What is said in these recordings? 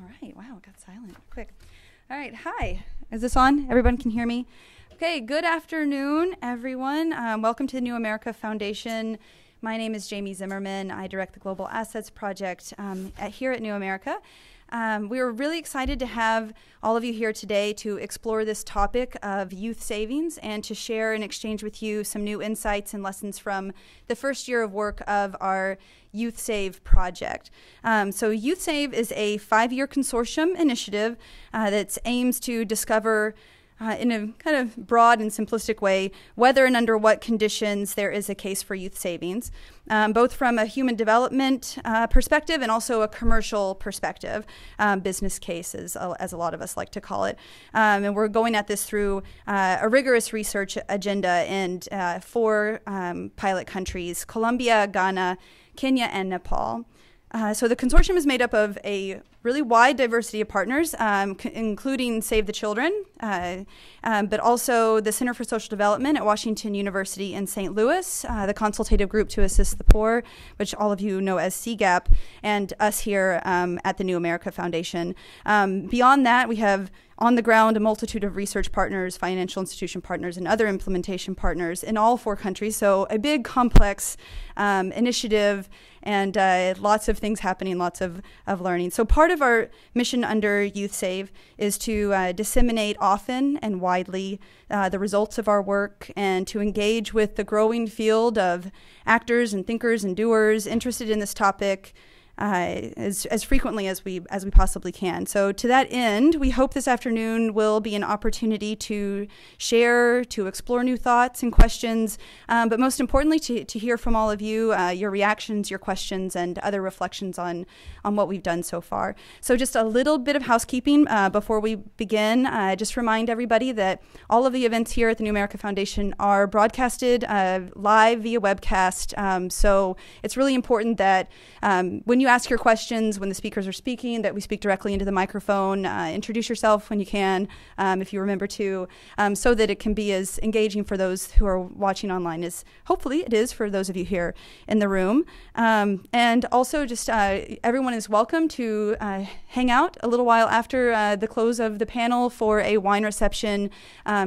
right, wow, it got silent quick. All right, hi. Is this on? Everyone can hear me? Okay, good afternoon, everyone. Welcome to the New America Foundation. My name is Jamie Zimmerman. I direct the Global Assets Project here at New America. We were really excited to have all of you here today to explore this topic of youth savings and to share and exchange with you some new insights and lessons from the first year of work of our YouthSave Project. So YouthSave is a 5-year consortium initiative that aims to discover in a kind of broad and simplistic way, whether and under what conditions there is a case for youth savings, both from a human development perspective and also a commercial perspective, business case, as a lot of us like to call it. And we're going at this through a rigorous research agenda and 4 pilot countries: Colombia, Ghana, Kenya, and Nepal. So the consortium is made up of a really wide diversity of partners, including Save the Children, but also the Center for Social Development at Washington University in St. Louis, the Consultative Group to Assist the Poor, which all of you know as CGAP, and us here at the New America Foundation. Beyond that, we have on the ground a multitude of research partners, financial institution partners, and other implementation partners in all 4 countries. So a big, complex initiative and lots of things happening, lots of learning. So part of our mission under YouthSave is to disseminate often and widely the results of our work and to engage with the growing field of actors and thinkers and doers interested in this topic as frequently as we possibly can. So to that end, we hope this afternoon will be an opportunity to share, to explore new thoughts and questions, but most importantly to hear from all of you, your reactions, your questions, and other reflections on what we've done so far. So just a little bit of housekeeping before we begin. Just remind everybody that all of the events here at the New America Foundation are broadcasted live via webcast. So it's really important that when you ask your questions, when the speakers are speaking, that we speak directly into the microphone. Introduce yourself when you can, if you remember to, so that it can be as engaging for those who are watching online as hopefully it is for those of you here in the room. And also just everyone is welcome to hang out a little while after the close of the panel for a wine reception,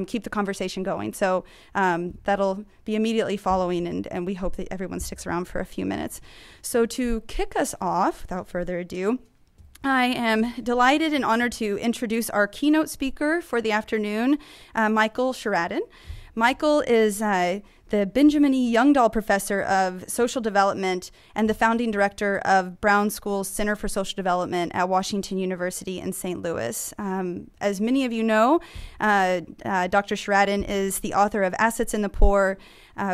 keep the conversation going. So that'll be immediately following, and we hope that everyone sticks around for a few minutes. So to kick us off, without further ado, I am delighted and honored to introduce our keynote speaker for the afternoon, Michael Sherraden. Michael is the Benjamin E. Youngdahl Professor of Social Development and the founding director of Brown School's Center for Social Development at Washington University in St. Louis. As many of you know, Dr. Sherraden is the author of Assets in the Poor,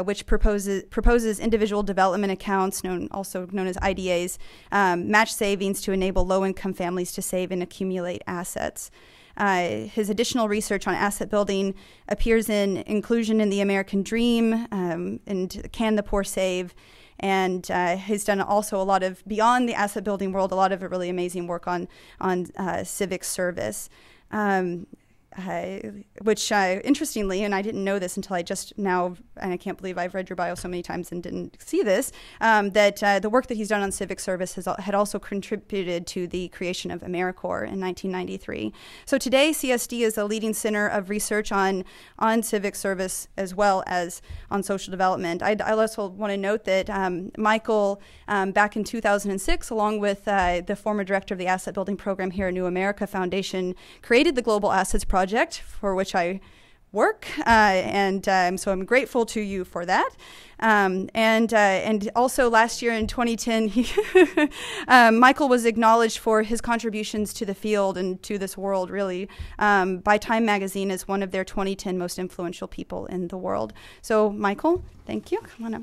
which proposes individual development accounts, also known as IDAs, match savings to enable low-income families to save and accumulate assets. His additional research on asset building appears in Inclusion in the American Dream and Can the Poor Save? And he's done also a lot of, beyond the asset building world, a lot of really amazing work on civic service. Which interestingly, and I didn't know this until I just now, and I can't believe I've read your bio so many times and didn't see this, that the work that he's done on civic service had also contributed to the creation of AmeriCorps in 1993. So today, CSD is a leading center of research on civic service as well as on social development. I also want to note that Michael, back in 2006, along with the former director of the Asset Building Program here at New America Foundation, created the Global Assets Project, for which I work, and so I'm grateful to you for that. And also last year in 2010, Michael was acknowledged for his contributions to the field and to this world, really, by Time Magazine as one of their 2010 most influential people in the world. So, Michael, thank you. Come on up.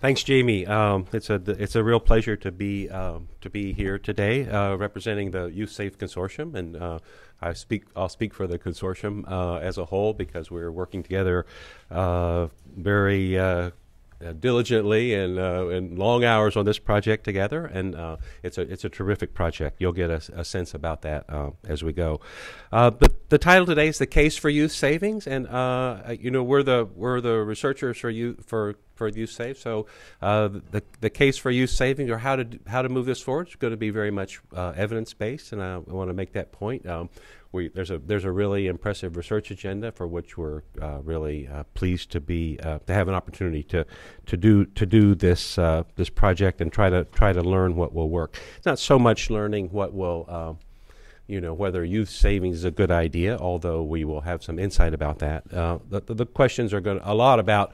Thanks, Jamie. It's a real pleasure to be here today, representing the YouthSave Consortium, and I'll speak for the consortium as a whole because we're working together very diligently and long hours on this project together, and it's a terrific project. You'll get a sense about that as we go. But the title today is "The Case for Youth Savings," and we're the researchers for YouthSave. So the case for youth saving, or how to move this forward, is going to be very much evidence based, and I want to make that point. There's a really impressive research agenda for which we're really pleased to have an opportunity to do this this project and try to learn what will work. It's not so much learning what will whether youth savings is a good idea, although we will have some insight about that. The questions are a lot about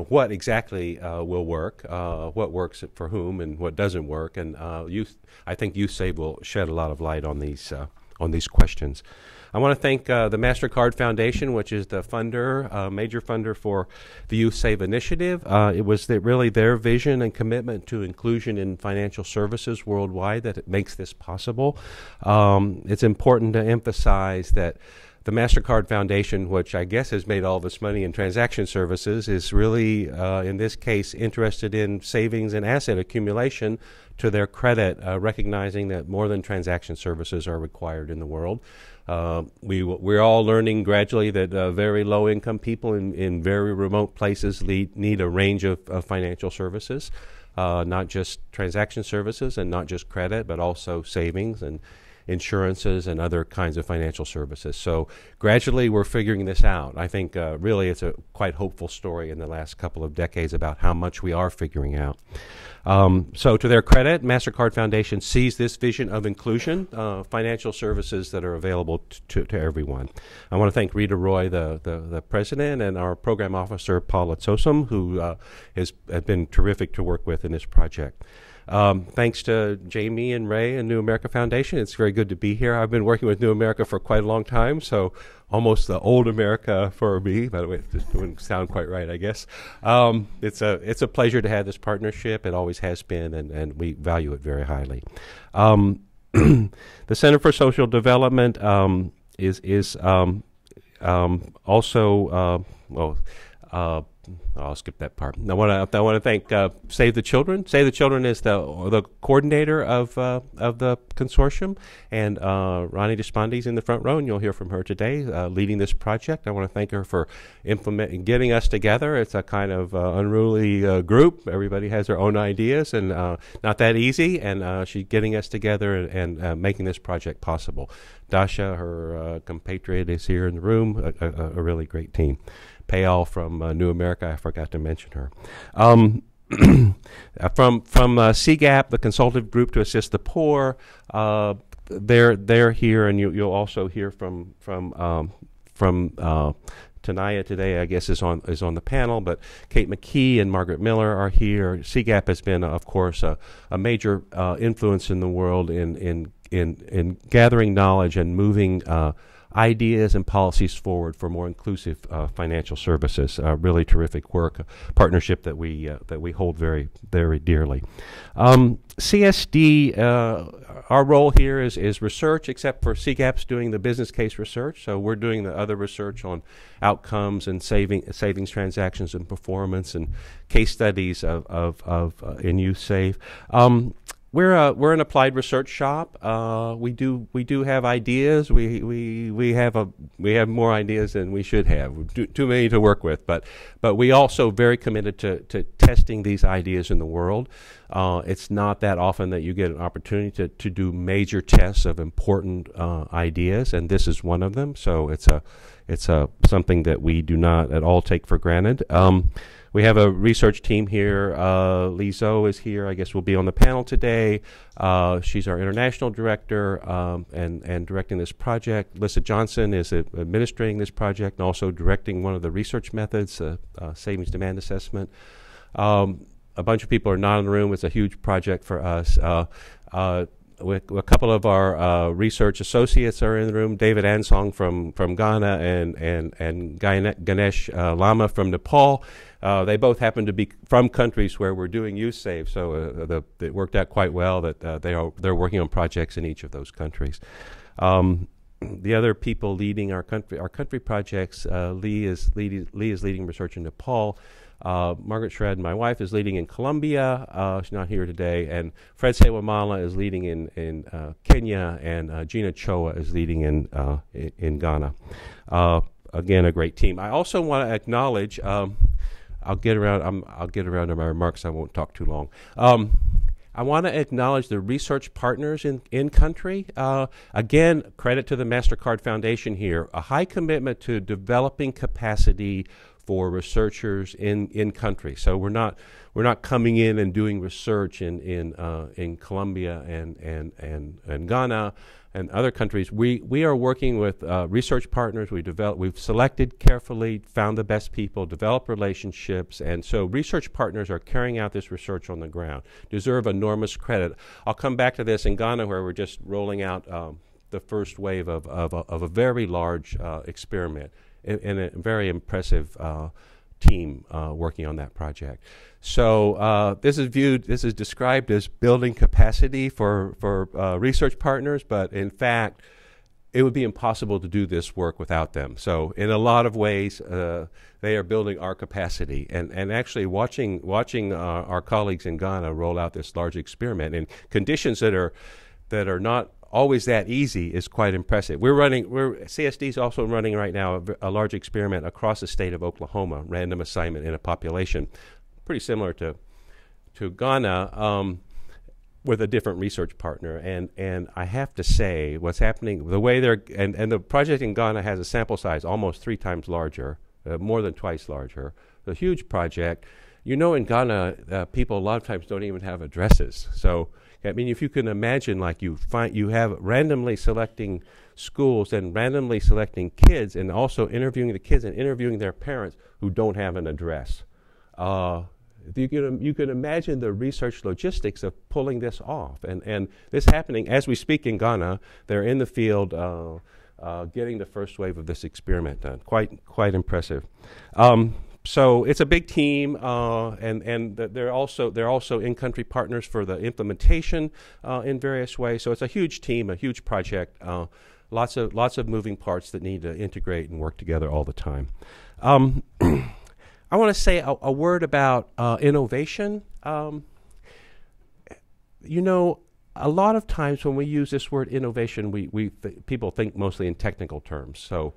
what exactly will work, what works for whom, and what doesn't work, and I think YouthSave will shed a lot of light on these questions. I want to thank the MasterCard Foundation, which is the major funder for the YouthSave initiative. It was really their vision and commitment to inclusion in financial services worldwide that makes this possible. It's important to emphasize that the MasterCard Foundation, which I guess has made all of its money in transaction services, is really, in this case, interested in savings and asset accumulation to their credit, recognizing that more than transaction services are required in the world. We're all learning gradually that very low-income people in very remote places need a range of financial services, not just transaction services and not just credit, but also savings and insurances and other kinds of financial services. So gradually we're figuring this out. I think really it's a quite hopeful story in the last couple of decades about how much we are figuring out. So to their credit, MasterCard Foundation sees this vision of inclusion, financial services that are available to everyone. I want to thank Rita Roy, the president, and our program officer, Paula Tsosum, who has been terrific to work with in this project. Thanks to Jamie and Ray and New America Foundation. It's very good to be here. I've been working with New America for quite a long time, so almost the old America for me. By the way, this doesn't sound quite right, I guess. It's a pleasure to have this partnership. It always has been, and we value it very highly. The Center for Social Development is also I'll skip that part. I want to thank Save the Children. Save the Children is the coordinator of the consortium, and Ronnie Despondi's in the front row, and you'll hear from her today, leading this project. I want to thank her for getting us together. It's a kind of unruly group. Everybody has their own ideas, and not that easy. And she's getting us together and making this project possible. Dasha, her compatriot, is here in the room. A really great team. Payal from New America, I forgot to mention her. From CGAP, the Consultative Group to Assist the Poor, they're here, and you'll also hear from Tanaya today, I guess, is on the panel, but Kate McKee and Margaret Miller are here. CGAP has been, of course, a major influence in the world in gathering knowledge and moving ideas and policies forward for more inclusive financial services. Really terrific work, a partnership that we hold very, very dearly. CSD, our role here is research, except for CGAP's doing the business case research. So we're doing the other research on outcomes and savings transactions and performance and case studies of in YouthSave. We're an applied research shop. We do have ideas. We have more ideas than we should have. Too many to work with. But we also very committed to testing these ideas in the world. It's not that often that you get an opportunity to do major tests of important ideas, and this is one of them. So it's something that we do not at all take for granted. We have a research team here. Lee Zoe is here. I guess will be on the panel today. She's our international director and directing this project. Lissa Johnson is administrating this project and also directing one of the research methods, savings demand assessment. A bunch of people are not in the room. It's a huge project for us. A couple of our research associates are in the room. David Ansong from Ghana and Ganesh Lama from Nepal. They both happen to be from countries where we're doing YouthSave, so it worked out quite well that they're working on projects in each of those countries. The other people leading our country projects, Lee is leading research in Nepal. Margaret Sherraden, my wife, is leading in Colombia. She's not here today. And Fred Sewamala is leading in Kenya, and Gina Choa is leading in Ghana. Again, a great team. I also want to acknowledge I'll get around. I'll get around to my remarks. I won't talk too long. I want to acknowledge the research partners in country. Again, credit to the MasterCard Foundation here. A high commitment to developing capacity for researchers in country. So we're not coming in and doing research in Colombia and Ghana and other countries. We are working with research partners. We've selected carefully, found the best people, developed relationships, and so research partners are carrying out this research on the ground. Deserve enormous credit. I'll come back to this in Ghana, where we're just rolling out the first wave of a very large experiment and a very impressive team working on that project. So this is described as building capacity for research partners, but in fact, it would be impossible to do this work without them. So in a lot of ways, they are building our capacity. And actually watching our colleagues in Ghana roll out this large experiment in conditions that are not always that easy is quite impressive. CSD is also running right now a large experiment across the state of Oklahoma, random assignment in a population, pretty similar to Ghana, with a different research partner. And I have to say, what's happening, the way and the project in Ghana has a sample size almost 3 times larger, more than twice larger. A huge project. You know, in Ghana, people a lot of times don't even have addresses. So, I mean, if you can imagine, like you have randomly selecting schools and randomly selecting kids, and also interviewing the kids and interviewing their parents who don't have an address. You can imagine the research logistics of pulling this off, and this happening as we speak in Ghana. They're in the field getting the first wave of this experiment done. Quite impressive. So it's a big team, and they're also in-country partners for the implementation in various ways. So it's a huge team, a huge project. Lots of moving parts that need to integrate and work together all the time. I want to say a word about innovation. You know, a lot of times when we use this word innovation, people think mostly in technical terms. So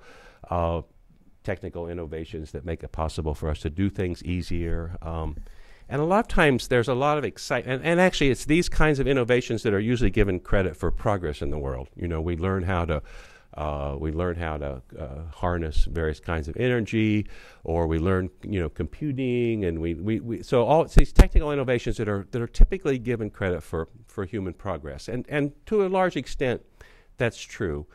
technical innovations that make it possible for us to do things easier. And a lot of times there's a lot of excitement. And actually, it's these kinds of innovations that are usually given credit for progress in the world. You know, we learn how to harness various kinds of energy, or we learn, computing, and so all these technical innovations that are typically given credit for human progress, and to a large extent, that's true.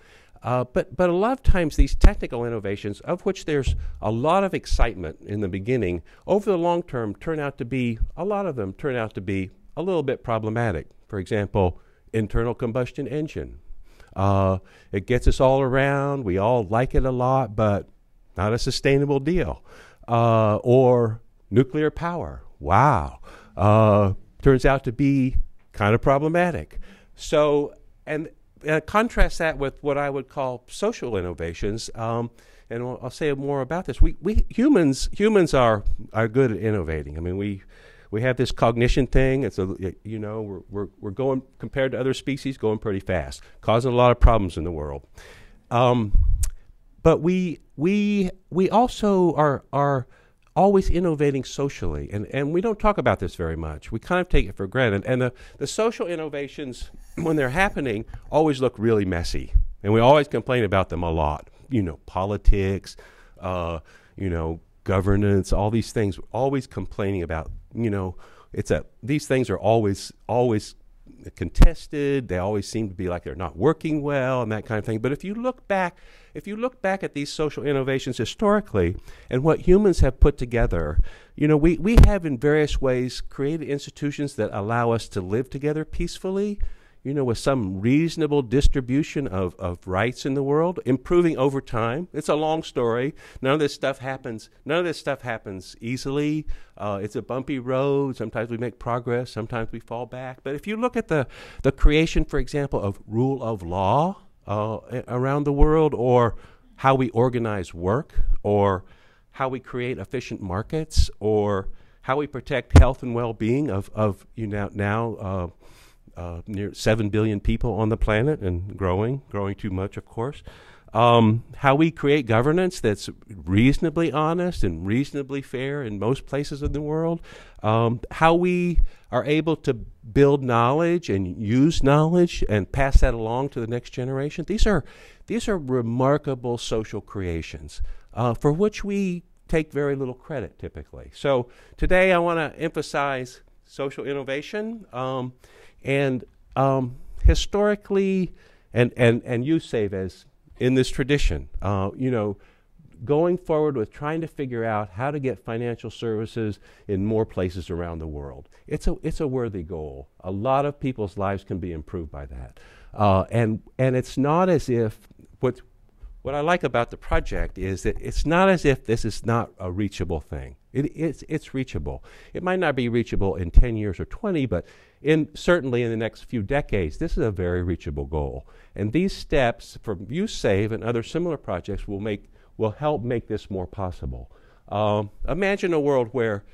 But a lot of times these technical innovations, of which there's a lot of excitement in the beginning, over the long term a lot of them turn out to be a little bit problematic. For example, internal combustion engine. It gets us all around. We all like it a lot, but not a sustainable deal. Or nuclear power. Wow. Turns out to be kind of problematic. So, and contrast that with what I would call social innovations. And I'll say more about this. We humans are good at innovating. I mean, we have this cognition thing. It's we're going, compared to other species, going pretty fast, causing a lot of problems in the world. But we also are always innovating socially, and we don't talk about this very much. We kind of take it for granted. And the social innovations, when they're happening, always look really messy, and we always complain about them a lot. Politics, governance, all these things. We're always complaining about. These things are always contested. They always seem to be like they're not working well and that kind of thing. But if you look back at these social innovations historically and what humans have put together, we have in various ways created institutions that allow us to live together peacefully, with some reasonable distribution of rights in the world, improving over time. It's a long story. None of this stuff happens easily. It's a bumpy road. Sometimes we make progress. Sometimes we fall back. But if you look at the creation, for example, of rule of law around the world, or how we organize work, or how we create efficient markets, or how we protect health and well-being of near 7 billion people on the planet, and growing too much, of course. how we create governance that's reasonably honest and reasonably fair in most places in the world, how we are able to build knowledge and use knowledge and pass that along to the next generation. These are remarkable social creations for which we take very little credit typically. So today I want to emphasize social innovation and historically and YouthSave as in this tradition, going forward with trying to figure out how to get financial services in more places around the world. It's a worthy goal. A lot of people's lives can be improved by that. And it's not as if, what I like about the project is that it's not as if this is not a reachable thing. It's reachable. It might not be reachable in 10 years or 20, but certainly in the next few decades, this is a very reachable goal. And these steps from YouthSave and other similar projects will help make this more possible. Imagine a world where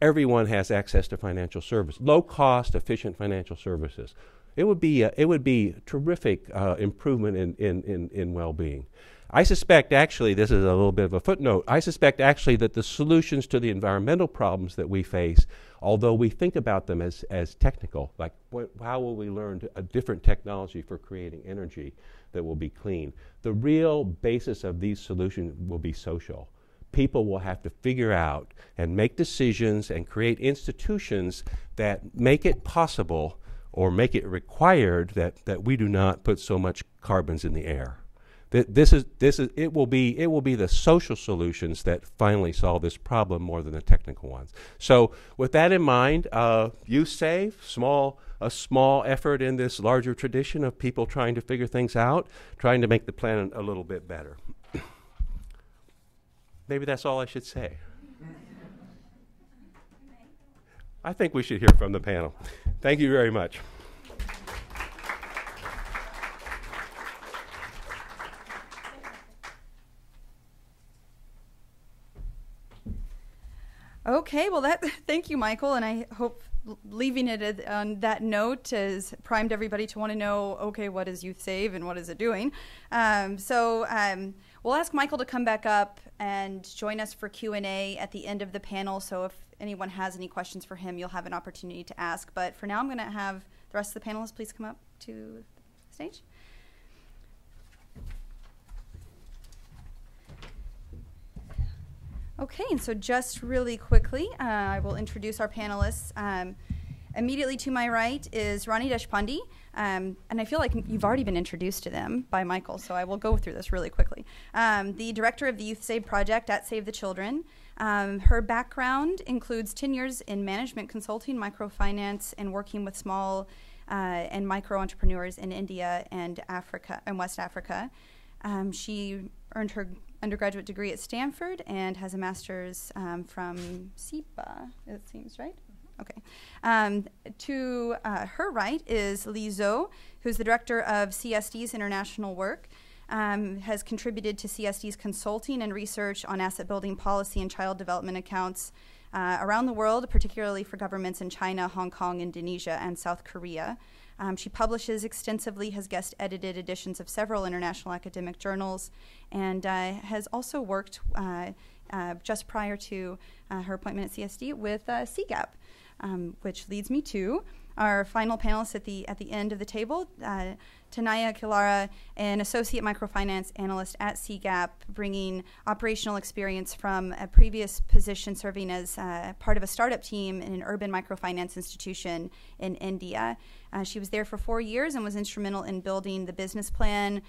everyone has access to financial service, low-cost, efficient financial services. It would be a terrific improvement in well-being. I suspect, actually, this is a little bit of a footnote, I suspect actually that the solutions to the environmental problems that we face, although we think about them as technical, like how will we learn a different technology for creating energy that will be clean, the real basis of these solutions will be social. People will have to figure out and make decisions and create institutions that make it possible or make it required that we do not put so much carbons in the air. It will be the social solutions that finally solve this problem more than the technical ones. So with that in mind, YouthSave, a small effort in this larger tradition of people trying to figure things out, trying to make the planet a little bit better. Maybe that's all I should say. I think we should hear from the panel. Thank you very much. Okay, well, thank you, Michael, and I hope leaving it on that note has primed everybody to want to know, okay, what is YouthSave and what is it doing? We'll ask Michael to come back up and join us for Q&A at the end of the panel, so if anyone has any questions for him, you'll have an opportunity to ask. But for now, I'm going to have the rest of the panelists please come up to the stage. Okay, and so just really quickly, I will introduce our panelists. Immediately to my right is Rani Deshpande, and I feel like you've already been introduced to them by Michael, so I will go through this really quickly. The director of the YouthSave Project at Save the Children. Her background includes 10 years in management consulting, microfinance, and working with small and micro entrepreneurs in India and Africa and West Africa. She earned her undergraduate degree at Stanford and has a master's from SIPA, it seems, right? Okay. To her right is Li Zhou, who's the director of CSD's international work, has contributed to CSD's consulting and research on asset building policy and child development accounts around the world, particularly for governments in China, Hong Kong, Indonesia, and South Korea. She publishes extensively, has guest edited editions of several international academic journals, and has also worked just prior to her appointment at CSD with CGAP, which leads me to our final panelist at the end of the table, Tanaya Kilara, an associate microfinance analyst at CGAP, bringing operational experience from a previous position serving as part of a startup team in an urban microfinance institution in India. She was there for 4 years and was instrumental in building the business plan,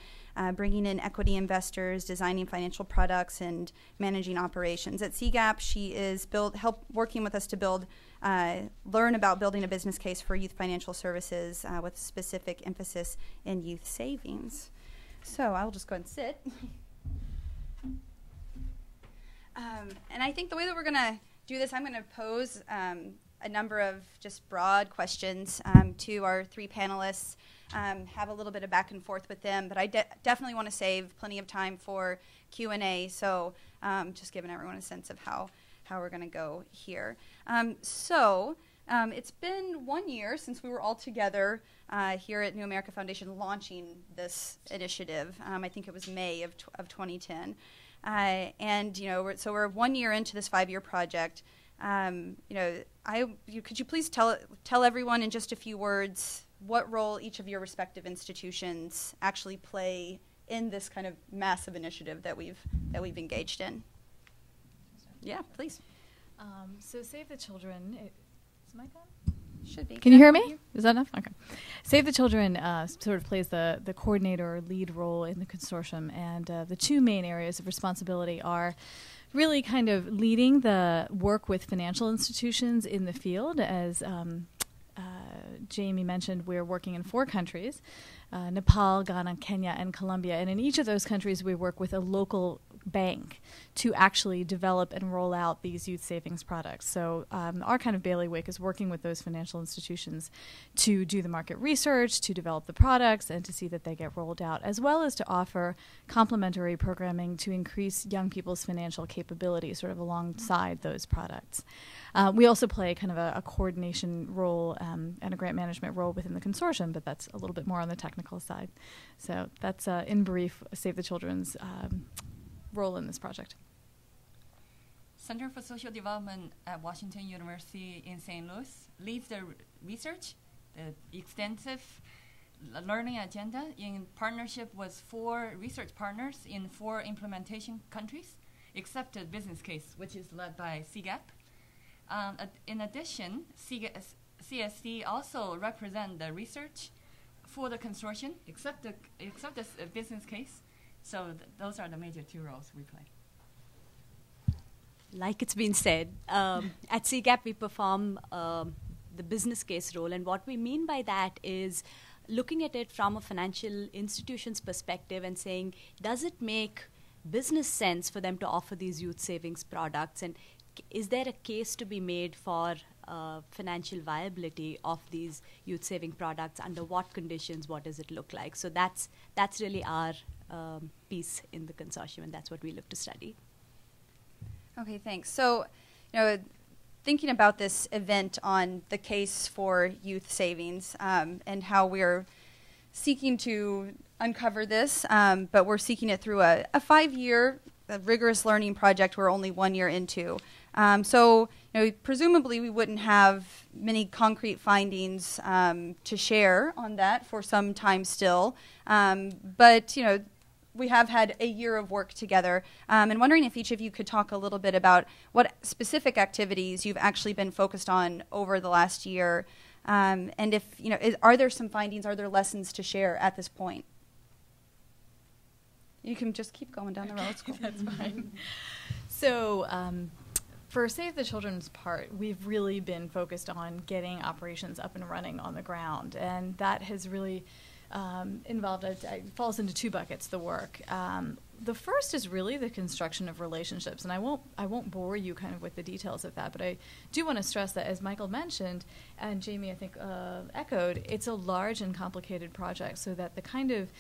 bringing in equity investors, designing financial products, and managing operations. At CGAP, she is working with us to learn about building a business case for youth financial services with specific emphasis in youth savings. So I'll just go ahead and sit. And I think the way that we're going to do this, I'm going to pose a number of just broad questions to our three panelists, have a little bit of back and forth with them, but I definitely want to save plenty of time for Q&A, so just giving everyone a sense of how we're going to go here. It's been 1 year since we were all together here at New America Foundation launching this initiative. I think it was May of 2010. And, so we're 1 year into this 5-year project. Could you please tell everyone in just a few words what role each of your respective institutions actually play in this kind of massive initiative that we've engaged in? Yeah, please. So Save the Children, is my phone? Should be. Can you hear me? Is that enough? Okay. Save the Children sort of plays the coordinator or lead role in the consortium, and the two main areas of responsibility are really kind of leading the work with financial institutions in the field. As Jamie mentioned, we're working in 4 countries, Nepal, Ghana, Kenya, and Colombia. And in each of those countries, we work with a local bank to actually develop and roll out these youth savings products. So our kind of bailiwick is working with those financial institutions to do the market research, to develop the products, and to see that they get rolled out, as well as to offer complementary programming to increase young people's financial capability sort of alongside those products. We also play kind of a coordination role and a grant management role within the consortium, but that's a little bit more on the technical side. So that's, in brief, Save the Children's role in this project. Center for Social Development at Washington University in St. Louis leads the research, the extensive learning agenda in partnership with 4 research partners in 4 implementation countries, except the business case, which is led by CGAP. In addition, CSD also represent the research for the consortium, except the business case. So those are the major 2 roles we play. Like it's been said, at CGAP we perform the business case role, and what we mean by that is looking at it from a financial institution's perspective and saying, does it make business sense for them to offer these youth savings products, and is there a case to be made for financial viability of these youth saving products? Under what conditions? What does it look like? So that's really our piece in the consortium, and that's what we look to study. Okay, thanks. So, thinking about this event on the case for youth savings and how we're seeking to uncover this, but we're seeking it through a 5-year rigorous learning project we're only 1 year into. So, presumably we wouldn't have many concrete findings to share on that for some time still. But, we have had a year of work together, and wondering if each of you could talk a little bit about what specific activities you've actually been focused on over the last year, and if, are there some findings, are there lessons to share at this point? You can just keep going down the road. It's cool. That's fine. So for Save the Children's part, we've really been focused on getting operations up and running on the ground, and that has really involved, it falls into 2 buckets, the work. The first is really the construction of relationships, and I won't bore you kind of with the details of that, but I do want to stress that, as Michael mentioned, and Jamie I think echoed, it's a large and complicated project, so that the kind of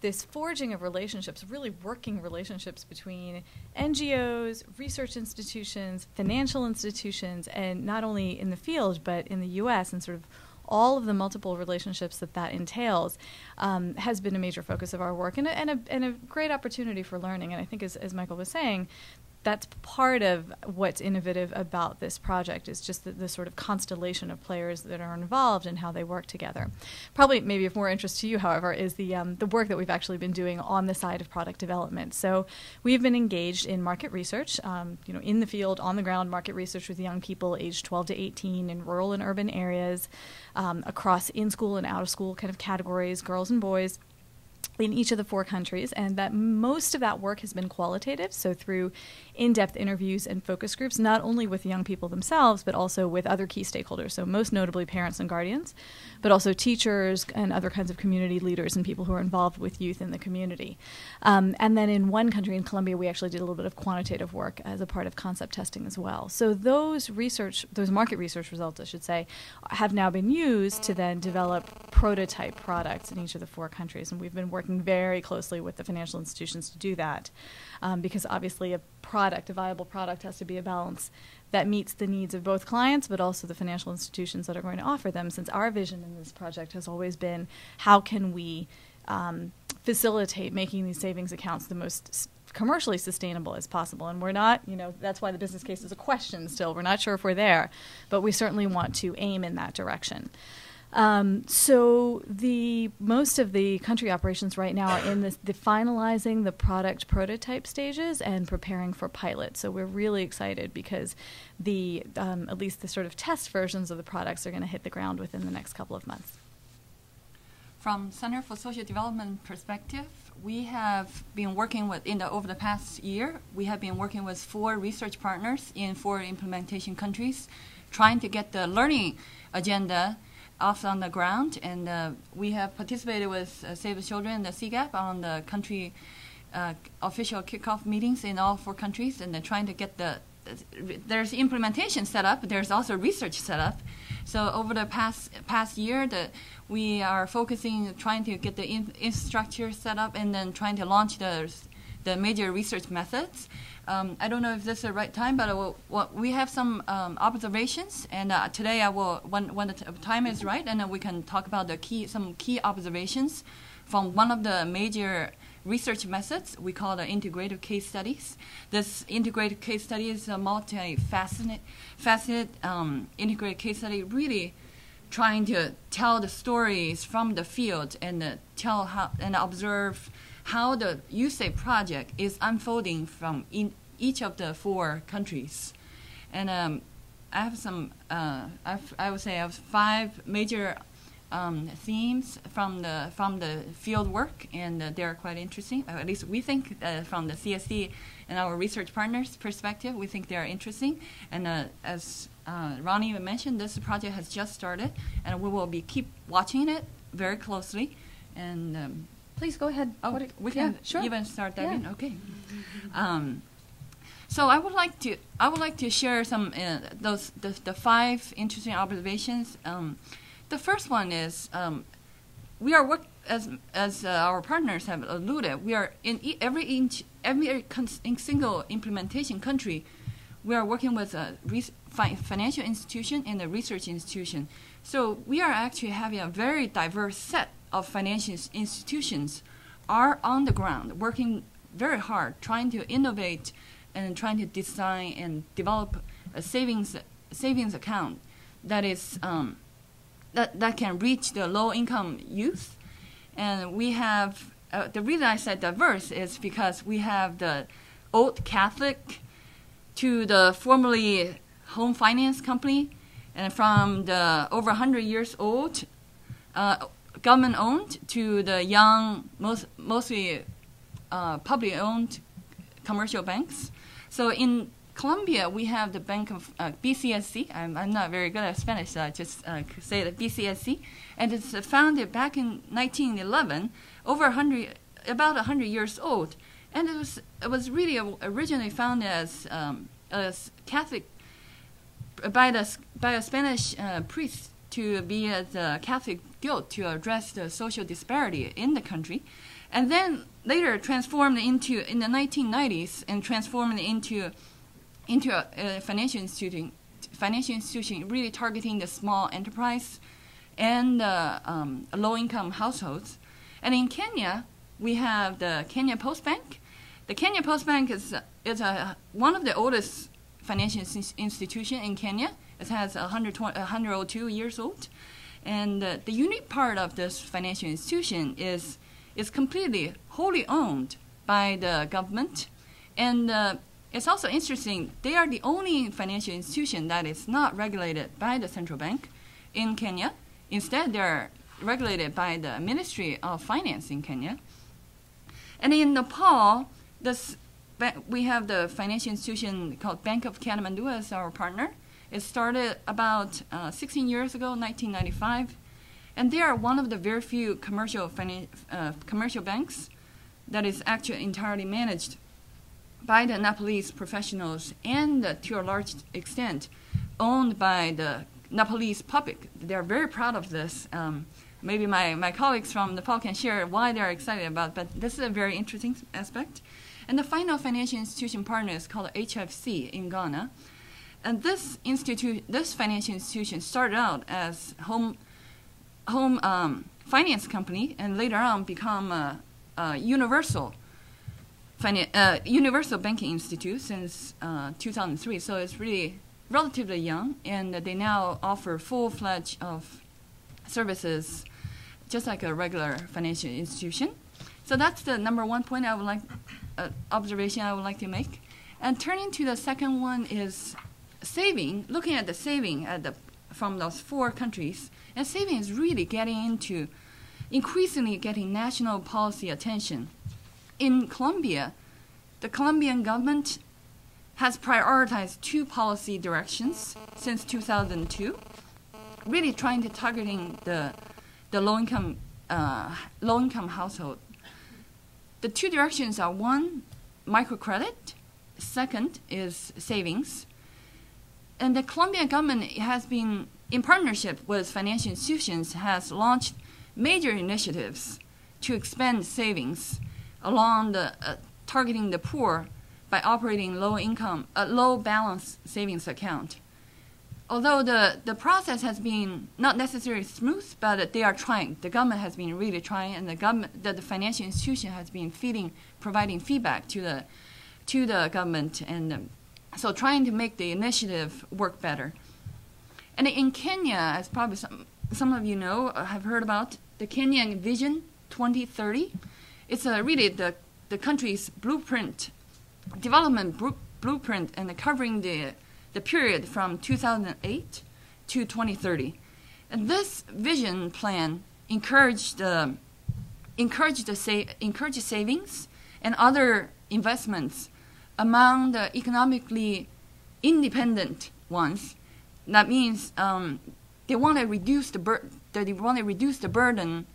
this forging of relationships, really working relationships between NGOs, research institutions, financial institutions, and not only in the field, but in the U.S. and sort of all of the multiple relationships that entails, has been a major focus of our work and a great opportunity for learning. And I think, as Michael was saying, that's part of what's innovative about this project, is just the sort of constellation of players that are involved and how they work together. Probably maybe of more interest to you, however, is the work that we've actually been doing on the side of product development. So we've been engaged in market research, in the field, on the ground market research with young people aged 12 to 18 in rural and urban areas, across in-school and out-of-school kind of categories, girls and boys, in each of the 4 countries, and that most of that work has been qualitative, so through in-depth interviews and focus groups, not only with young people themselves, but also with other key stakeholders, so most notably parents and guardians, but also teachers and other kinds of community leaders and people who are involved with youth in the community. And then in one country, in Colombia, we actually did a little bit of quantitative work as a part of concept testing as well. So those market research results, I should say, have now been used to then develop prototype products in each of the 4 countries, and we've been working working very closely with the financial institutions to do that, because obviously a viable product has to be a balance that meets the needs of both clients but also the financial institutions that are going to offer them, since our vision in this project has always been how can we facilitate making these savings accounts the most commercially sustainable as possible. And we're not, that's why the business case is a question still. We're not sure if we're there, but we certainly want to aim in that direction. So most of the country operations right now are in the finalizing the product prototype stages and preparing for pilot. So we're really excited because at least the sort of test versions of the products are going to hit the ground within the next couple of months. From Center for Social Development perspective, we have been working with, over the past year, we have been working with 4 research partners in 4 implementation countries, trying to get the learning agenda off on the ground. And we have participated with Save the Children and the CGAP on the country official kickoff meetings in all 4 countries, and they're trying to get there's implementation set up, but there's also research set up. So over the past year, we are focusing, trying to get the infrastructure set up, and then trying to launch the major research methods. I don't know if this is the right time, but we have some observations, and today I will, when the time is right, and then we can talk about some key observations from one of the major research methods we call the integrative case studies. This integrative case study is a multifaceted integrated case study, really trying to tell the stories from the field and observe how the YouthSave project is unfolding from in each of the 4 countries. And I have some, I would say I have 5 major themes from the field work, and they're quite interesting. At least we think from the CSD and our research partners' perspective, we think they are interesting. And as Ronnie mentioned, this project has just started, and we will keep watching it very closely. And please go ahead. Oh, we can even start that in. Okay. So I would like to share some the 5 interesting observations. The first one is we are as our partners have alluded. We are in every single implementation country. We are working with a financial institution and a research institution. So we are actually having a very diverse set of financial institutions are on the ground, working very hard, trying to innovate and trying to design and develop a savings account that is that can reach the low-income youth. And we have, the reason I said diverse is because we have the old Catholic to the formerly home finance company, and from the over 100 years old, government-owned, to the young, mostly public-owned commercial banks. So in Colombia, we have the bank of BCSC. I'm not very good at Spanish, so I just say that BCSC. And it's founded back in 1911, about 100 years old. And it was really originally founded as Catholic by a Spanish priest to be as a Catholic guild to address the social disparity in the country, and then later transformed in the 1990s and transformed into a financial institution really targeting the small enterprise and low-income households. And in Kenya, we have the Kenya Post Bank. The Kenya Post Bank is one of the oldest financial institution in Kenya. It has 102 years old. And the unique part of this financial institution is completely wholly owned by the government. And it's also interesting, they are the only financial institution that is not regulated by the central bank in Kenya. Instead, they're regulated by the Ministry of Finance in Kenya. And in Nepal, we have the financial institution called Bank of Kathmandu as our partner. It started about 16 years ago, 1995. And they are one of the very few commercial banks that is actually entirely managed by the Nepalese professionals and to a large extent owned by the Nepalese public. They are very proud of this. maybe my colleagues from Nepal can share why they're excited about, but this is a very interesting aspect. And the final financial institution partner is called HFC in Ghana. And this financial institution started out as home finance company, and later on become a universal banking institute since 2003. So it's really relatively young, and they now offer full-fledged of services, just like a regular financial institution. So that's the number one point I would like, observation I would like to make. And turning to the second one is saving. Looking at the saving from those 4 countries, and saving is really increasingly getting national policy attention. In Colombia, the Colombian government has prioritized 2 policy directions since 2002, really trying to targeting the low-income household. The 2 directions are, 1, microcredit, second is savings. And the Colombian government has been, in partnership with financial institutions, has launched major initiatives to expand savings along targeting the poor by operating low balance savings account. Although the process has been not necessarily smooth, but they are trying. The government has been really trying, and the financial institution has been providing feedback to the government, and so trying to make the initiative work better. And in Kenya, as probably some of you know, have heard about the Kenyan Vision 2030. It's really the country's development blueprint, and covering the period from 2008 to 2030. And this vision plan encouraged savings and other investments among the economically independent ones. That means they want to reduce the burden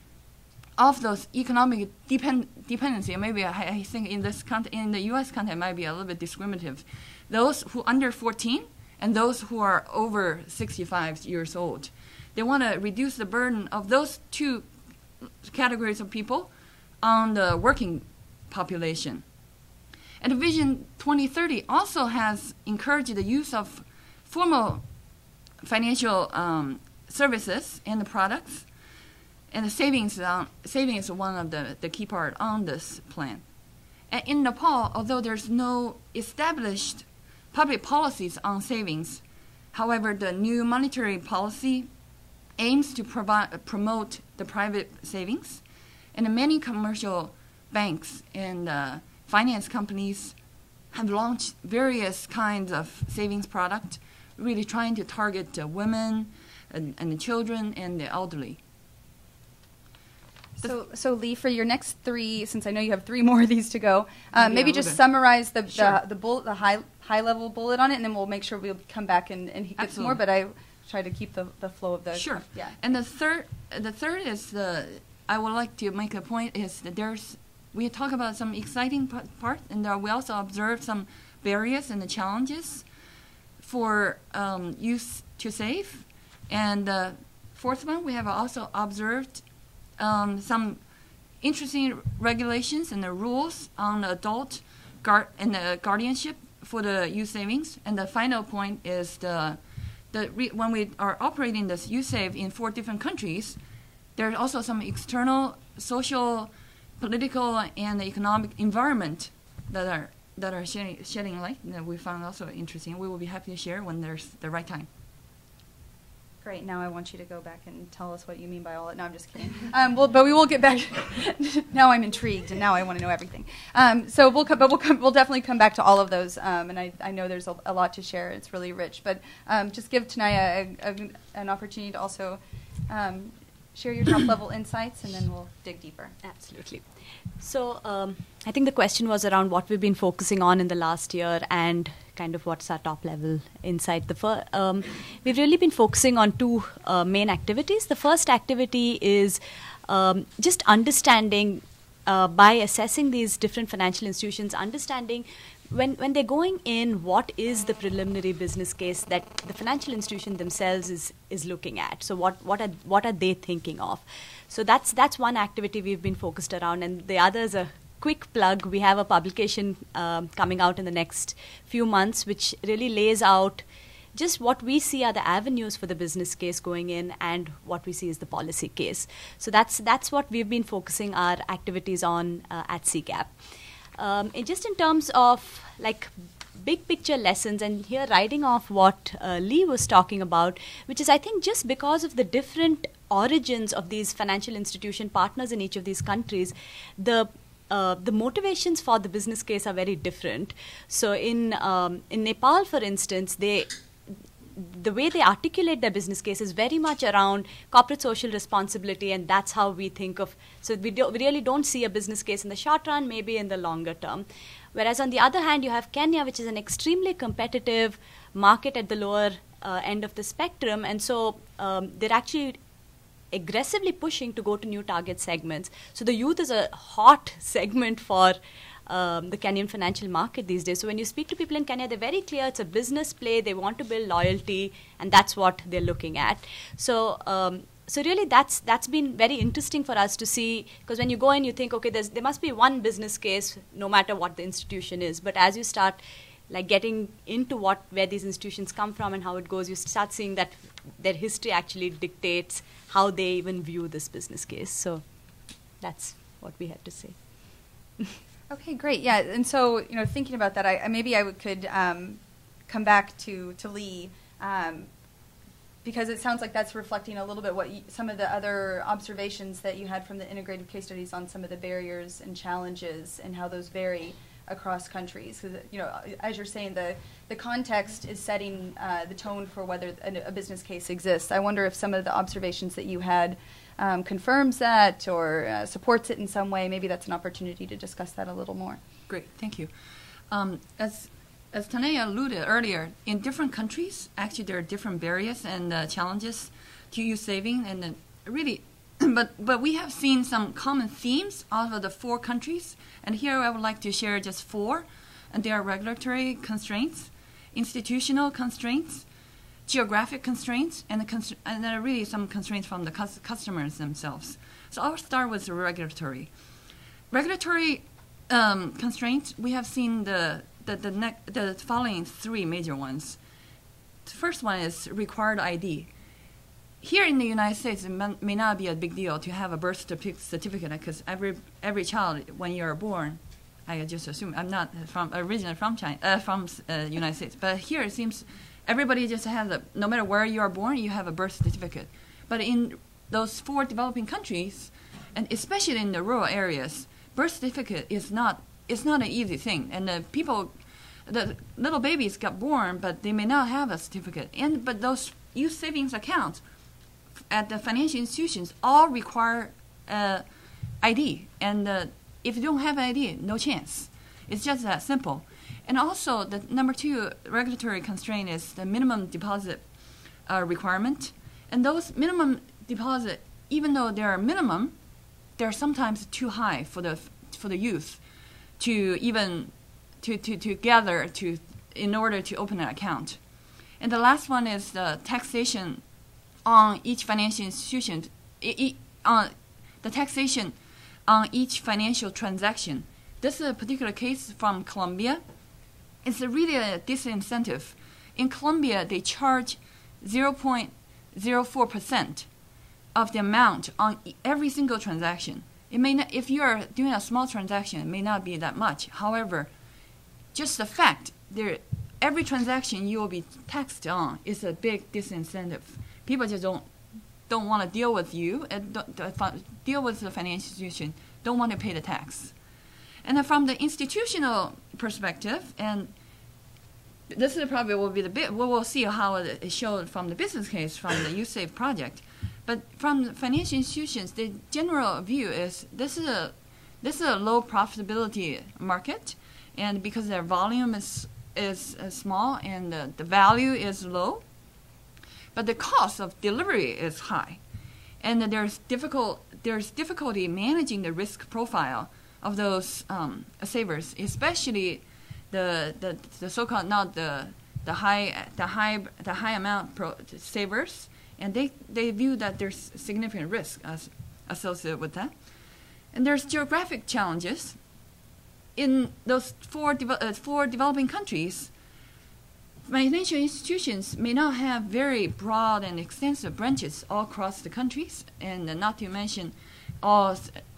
of those economic dependency. Maybe I think in the U.S. context, it might be a little bit discriminative. Those who under 14 and those who are over 65 years old, they want to reduce the burden of those 2 categories of people on the working population. And Vision 2030 also has encouraged the use of formal financial services and the products, and the savings is one of the key part on this plan. And in Nepal, although there's no established public policies on savings, however, the new monetary policy aims to promote the private savings, and many commercial banks and finance companies have launched various kinds of savings products, really trying to target women and the children and the elderly. So Lee, for your next 3, since I know you have 3 more of these to go, maybe just bit. summarize the Sure. high level bullet on it, and then we'll make sure we'll come back and get some more. But I try to keep the flow of the Sure. Yeah. And the third is I would like to make a point is that we talk about some exciting part, and we also observe some barriers and the challenges for youth to save. And the 4th one, we have also observed some interesting regulations and the rules on the adult and the guardianship for the youth savings. And the final point is when we are operating this YouthSave in 4 different countries, there are also some external social, political, and economic environment that are shedding light that we found also interesting. We will be happy to share when there's the right time. Great. Now I want you to go back and tell us what you mean by all that. No, I'm just kidding. But we will get back. Now I'm intrigued, and now I want to know everything. So we'll definitely come back to all of those. And I know there's a lot to share. It's really rich. But just give Tanaya an opportunity to also share your top level insights, and then we'll dig deeper. Absolutely. So I think the question was around what we've been focusing on in the last year and kind of what's our top level insight. We've really been focusing on 2 main activities. The first activity is just understanding, by assessing these different financial institutions, understanding when they're going in, what is the preliminary business case that the financial institution themselves is looking at? So what are they thinking of? So that's one activity we've been focused around, and the other is a quick plug. We have a publication coming out in the next few months, which really lays out just what we see are the avenues for the business case going in, and what we see is the policy case. So that's what we've been focusing our activities on at CGAP. And just in terms of like big picture lessons, and here riding off what Lee was talking about, which is I think just because of the different origins of these financial institution partners in each of these countries, the motivations for the business case are very different. So in Nepal, for instance, the way they articulate their business case is very much around corporate social responsibility, and that's how we think of. So we really don't see a business case in the short run, maybe in the longer term. Whereas on the other hand, you have Kenya, which is an extremely competitive market at the lower end of the spectrum, and so they're actually aggressively pushing to go to new target segments. So the youth is a hot segment for the Kenyan financial market these days. So when you speak to people in Kenya, they're very clear it's a business play. They want to build loyalty, and that's what they're looking at. So really that's been very interesting for us to see, because when you go in, you think, okay, there must be one business case no matter what the institution is. But as you start like getting into where these institutions come from and how it goes, you start seeing that their history actually dictates how they even view this business case. So that's what we had to say. Okay, great. Yeah, and so thinking about that, I could come back to Lee, because it sounds like that's reflecting a little bit some of the other observations that you had from the integrated case studies on some of the barriers and challenges and how those vary across countries. Because as you're saying, the context is setting the tone for whether a business case exists. I wonder if some of the observations that you had confirms that or supports it in some way. Maybe that's an opportunity to discuss that a little more. Great, thank you. As Tanaya alluded earlier, in different countries, actually there are different barriers and challenges to youth saving, and really, but we have seen some common themes out of the 4 countries, and here I would like to share just 4, and they are regulatory constraints, institutional constraints, geographic constraints, and there are really some constraints from the customers themselves. So I'll start with the regulatory. Regulatory constraints, we have seen the following 3 major ones. The first one is required ID. Here in the United States, it may not be a big deal to have a birth certificate, because every child, when you're born, I just assume, I'm not originally from China, from United States, but here it seems everybody just has no matter where you are born, you have a birth certificate. But in those 4 developing countries, and especially in the rural areas, birth certificate is not an easy thing. And the little babies got born, but they may not have a certificate. But those youth savings accounts at the financial institutions all require ID. And if you don't have ID, no chance. It's just that simple. And also, the number 2 regulatory constraint is the minimum deposit requirement. And those minimum deposit, even though they are minimum, they're sometimes too high for the youth to even to gather in order to open an account. And the last one is the taxation on each financial institution, the taxation on each financial transaction. This is a particular case from Colombia. It's really a disincentive. In Colombia, they charge 0.04% of the amount on every single transaction. It may not, if you are doing a small transaction, it may not be that much. However, just the fact every transaction you will be taxed on is a big disincentive. People just don't want to deal with you, deal with the financial institution, don't want to pay the tax. And then from the institutional perspective, and this is probably will be we'll see how it showed from the business case from the YouthSave Project. But from the financial institutions, the general view is this is a low profitability market, and because their volume is small and the value is low, but the cost of delivery is high, and there's difficulty managing the risk profile of those savers, especially the so-called not the high amount savers, and they view that there's significant risk associated with that. And there's geographic challenges. In those four developing countries, financial institutions may not have very broad and extensive branches all across the countries, and not to mention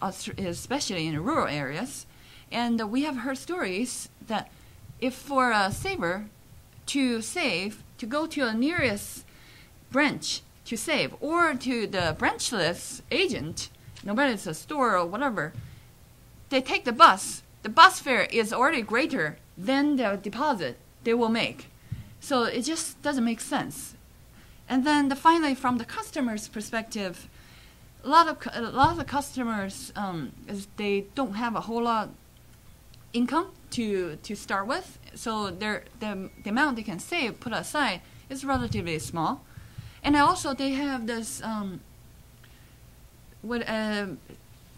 especially in rural areas. And we have heard stories that if for a saver to save, to go to a nearest branch to save, or to the branchless agent, no matter it's a store or whatever, they take the bus. The bus fare is already greater than the deposit they will make. So it just doesn't make sense. And then finally, from the customer's perspective, a lot of the customers, they don't have a whole lot income to start with, so the amount they can save, put aside, is relatively small. And also they have this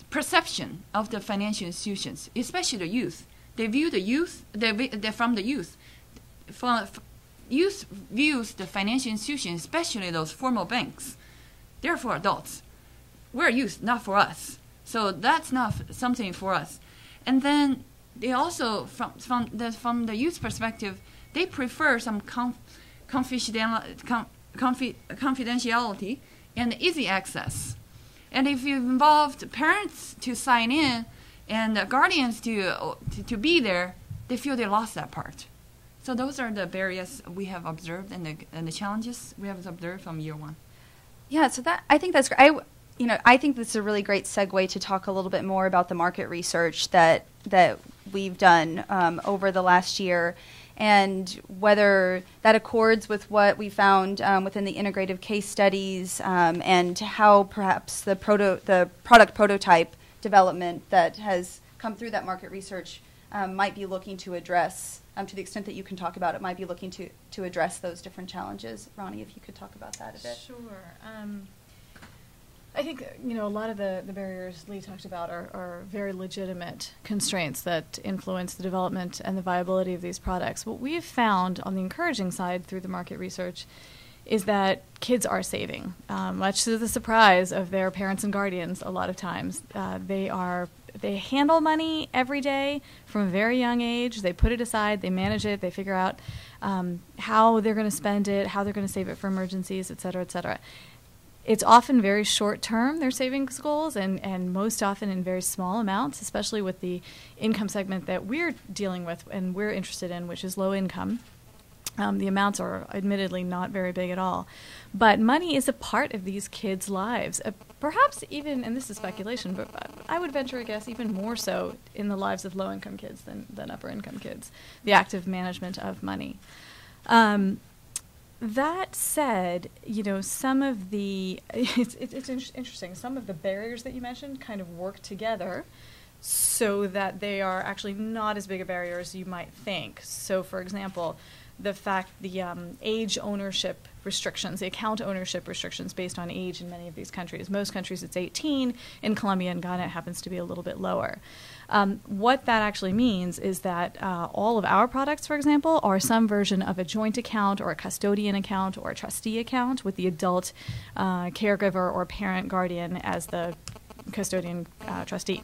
perception of the financial institutions, especially the youth. They view the youth, they're from the youth. Youth views the financial institutions, especially those formal banks, they're for adults. We're youth, not for us. So that's not something for us. And then they also, from the youth perspective, they prefer some confidentiality and easy access. And if you've involved parents to sign in and guardians to be there, they feel they lost that part. So those are the barriers we have observed and the challenges we have observed from year one. Yeah, so I think that's great. I think this is a really great segue to talk a little bit more about the market research that we've done over the last year, and whether that accords with what we found within the integrative case studies, and how perhaps the product prototype development that has come through that market research might be looking to address, to the extent that you can talk about it, might be looking to address those different challenges. Ronnie, if you could talk about that a bit. Sure. I think, a lot of the barriers Lee talked about are very legitimate constraints that influence the development and the viability of these products. What we've found on the encouraging side through the market research is that kids are saving, much to the surprise of their parents and guardians a lot of times. They handle money every day from a very young age. They put it aside, they manage it, they figure out how they're going to spend it, how they're going to save it for emergencies, et cetera, et cetera. It's often very short-term, their savings goals, and most often in very small amounts, especially with the income segment that we're dealing with and we're interested in, which is low income. The amounts are admittedly not very big at all. But money is a part of these kids' lives, perhaps even, and this is speculation, but I would venture a guess even more so in the lives of low-income kids than upper-income kids, the active management of money. That said, some of the, it's interesting, some of the barriers that you mentioned kind of work together so that they are actually not as big a barrier as you might think. So, for example, the fact the age ownership restrictions, the account ownership restrictions based on age in many of these countries. Most countries it's 18. In Colombia and Ghana it happens to be a little bit lower. What that actually means is that all of our products, for example, are some version of a joint account or a custodian account or a trustee account with the adult caregiver or parent guardian as the custodian trustee.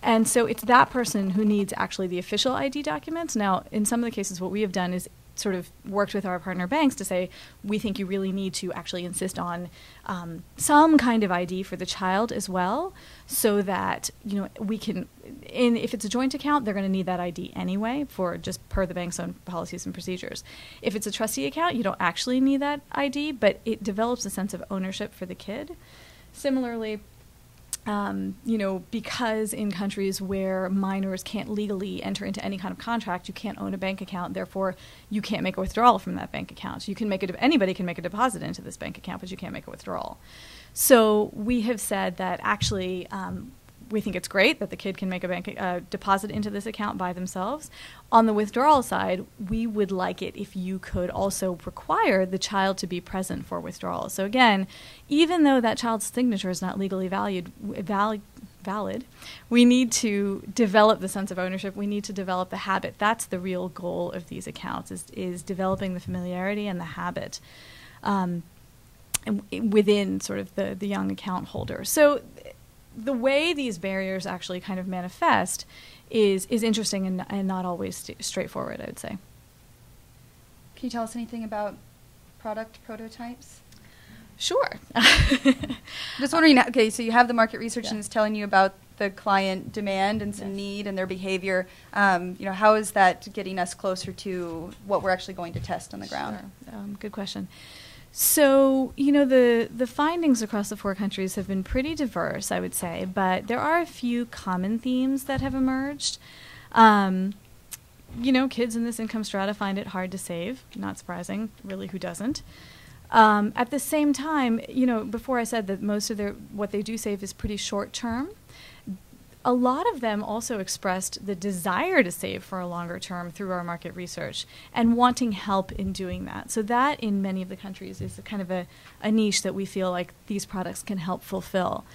And so it's that person who needs actually the official ID documents. Now, in some of the cases, what we have done is sort of worked with our partner banks to say, we think you really need to actually insist on some kind of ID for the child as well, so that, we can, if it's a joint account, they're going to need that ID anyway for just per the bank's own policies and procedures. If it's a trustee account, you don't actually need that ID, but it develops a sense of ownership for the kid. Similarly, because in countries where minors can't legally enter into any kind of contract, you can't own a bank account, therefore you can't make a withdrawal from that bank account. You can anybody can make a deposit into this bank account, but you can't make a withdrawal. So we have said that actually we think it's great that the kid can make a deposit into this account by themselves. On the withdrawal side, we would like it if you could also require the child to be present for withdrawal. So again, even though that child's signature is not legally valid. We need to develop the sense of ownership. We need to develop the habit. That's the real goal of these accounts, is developing the familiarity and the habit within sort of the young account holder. So the way these barriers actually kind of manifest is interesting and not always straightforward, I would say. Can you tell us anything about product prototypes? Sure. Just wondering, okay, so you have the market research and it's telling you about the client demand and some need and their behavior. How is that getting us closer to what we're actually going to test on the ground? Sure. Good question. So, the findings across the 4 countries have been pretty diverse, I would say, but there are a few common themes that have emerged. Kids in this income strata find it hard to save. Not surprising. Really, who doesn't? At the same time, before I said that most of what they do save is pretty short term, a lot of them also expressed the desire to save for a longer term through our market research and wanting help in doing that. So that in many of the countries is kind of a niche that we feel like these products can help fulfill.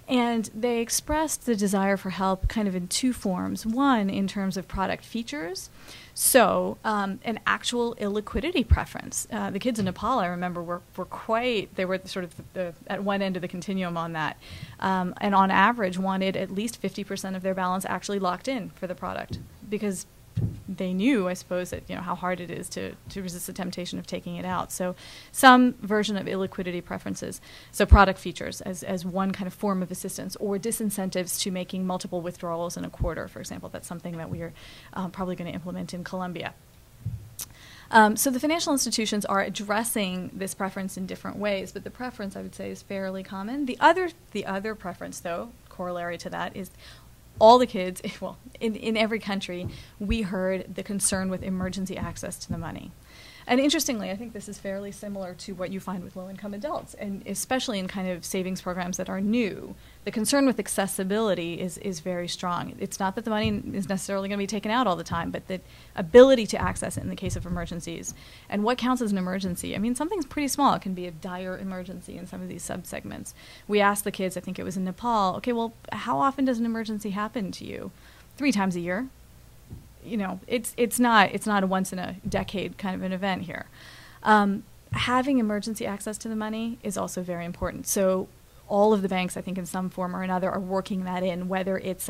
And they expressed the desire for help kind of in 2 forms. One, in terms of product features. So an actual illiquidity preference. The kids in Nepal, I remember, were sort of at one end of the continuum on that. And on average wanted at least 50% of their balance actually locked in for the product, because they knew, I suppose, that how hard it is to resist the temptation of taking it out. So some version of illiquidity preferences. So product features as one kind of form of assistance, or disincentives to making multiple withdrawals in a quarter, for example. That's something that we are probably going to implement in Colombia. So the financial institutions are addressing this preference in different ways, but the preference, I would say, is fairly common. The other preference, though, corollary to that, is all the kids, well, in every country, we heard the concern with emergency access to the money. And interestingly, I think this is fairly similar to what you find with low-income adults, and especially in kind of savings programs that are new. The concern with accessibility is very strong. It's not that the money is necessarily going to be taken out all the time, but the ability to access it in the case of emergencies. And what counts as an emergency? I mean, something's pretty small. It can be a dire emergency in some of these subsegments. We asked the kids, I think it was in Nepal, okay, well, how often does an emergency happen to you? 3 times a year. It's not a once in a decade kind of an event here. Having emergency access to the money is also very important. So all of the banks, I think, in some form or another, are working that in, whether it's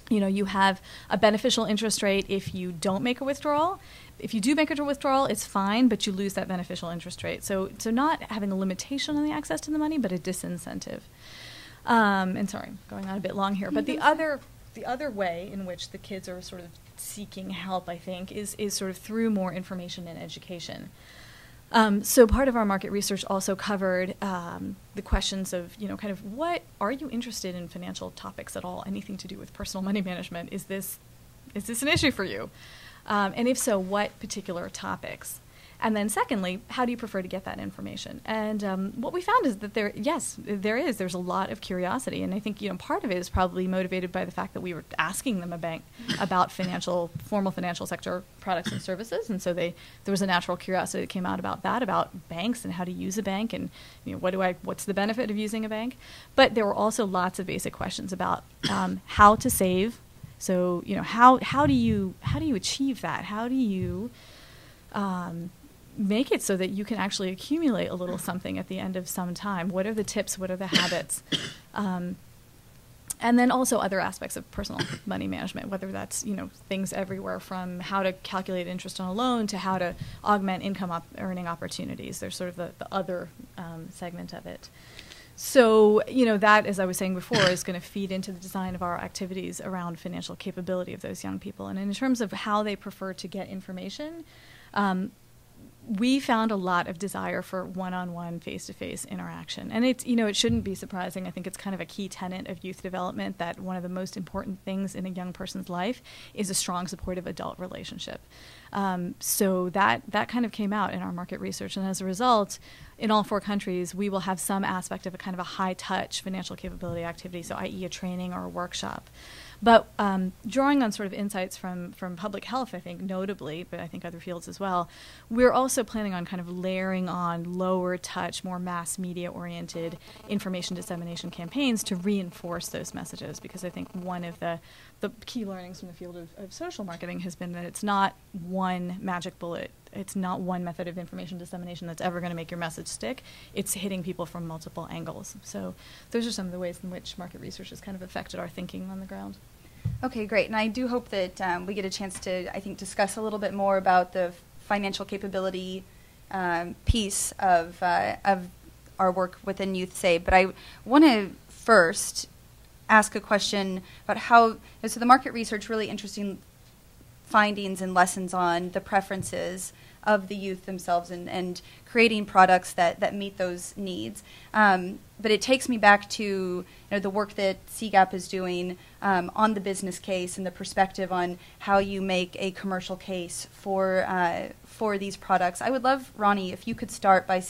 you have a beneficial interest rate if you don't make a withdrawal. If you do make a withdrawal, it's fine, but you lose that beneficial interest rate. So not having a limitation on the access to the money, but a disincentive. And sorry, I'm going on a bit long here, but the other way in which the kids are sort of seeking help, I think, is sort of through more information and education. So part of our market research also covered the questions of, kind of what are you interested in financial topics at all? Anything to do with personal money management? Is this an issue for you? And if so, what particular topics? And then secondly, how do you prefer to get that information? And what we found is that there's a lot of curiosity. And I think, part of it is probably motivated by the fact that we were asking them about formal financial sector products and services. And so there was a natural curiosity that came out about that, about banks and how to use a bank and, what's the benefit of using a bank? But there were also lots of basic questions about how to save. So, how do you achieve that? How do you make it so that you can actually accumulate a little something at the end of some time? What are the tips? What are the habits? And then also other aspects of personal money management, whether that's, things everywhere from how to calculate interest on a loan to how to augment income earning opportunities. There's sort of the other segment of it. So, that, as I was saying before, is going to feed into the design of our activities around financial capability of those young people. And in terms of how they prefer to get information, we found a lot of desire for one-on-one, face-to-face interaction. And it shouldn't be surprising. I think it's kind of a key tenet of youth development that one of the most important things in a young person's life is a strong, supportive adult relationship. So that kind of came out in our market research, and as a result, in all 4 countries, we will have some aspect of a kind of a high-touch financial capability activity, so i.e. a training or a workshop. But drawing on sort of insights from public health, I think, notably, but I think other fields as well, we're also planning on kind of layering on lower touch, more mass media-oriented information dissemination campaigns to reinforce those messages, because I think one of the key learnings from the field of social marketing has been that it's not one magic bullet. It's not one method of information dissemination that's ever going to make your message stick. It's hitting people from multiple angles. So those are some of the ways in which market research has kind of affected our thinking on the ground. Okay, great. And I do hope that we get a chance to, I think, discuss a little bit more about the financial capability piece of our work within YouthSave. But I want to first ask a question about how, so the market research, really interesting findings and lessons on the preferences of the youth themselves and creating products that meet those needs. But it takes me back to the work that CGAP is doing on the business case and the perspective on how you make a commercial case for these products. I would love, Ronnie, if you could start by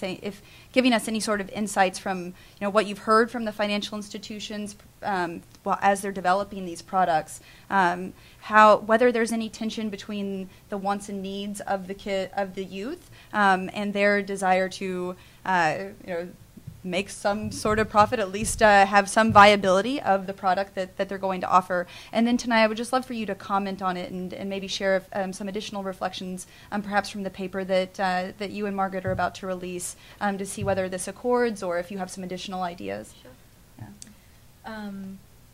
giving us any sort of insights from what you've heard from the financial institutions as they're developing these products. Whether there's any tension between the wants and needs of the youth and their desire to make some sort of profit, at least have some viability of the product that they're going to offer. And then tonight, I would just love for you to comment on it and maybe share some additional reflections, perhaps from the paper that you and Margaret are about to release, to see whether this accords or if you have some additional ideas. Sure. Yeah.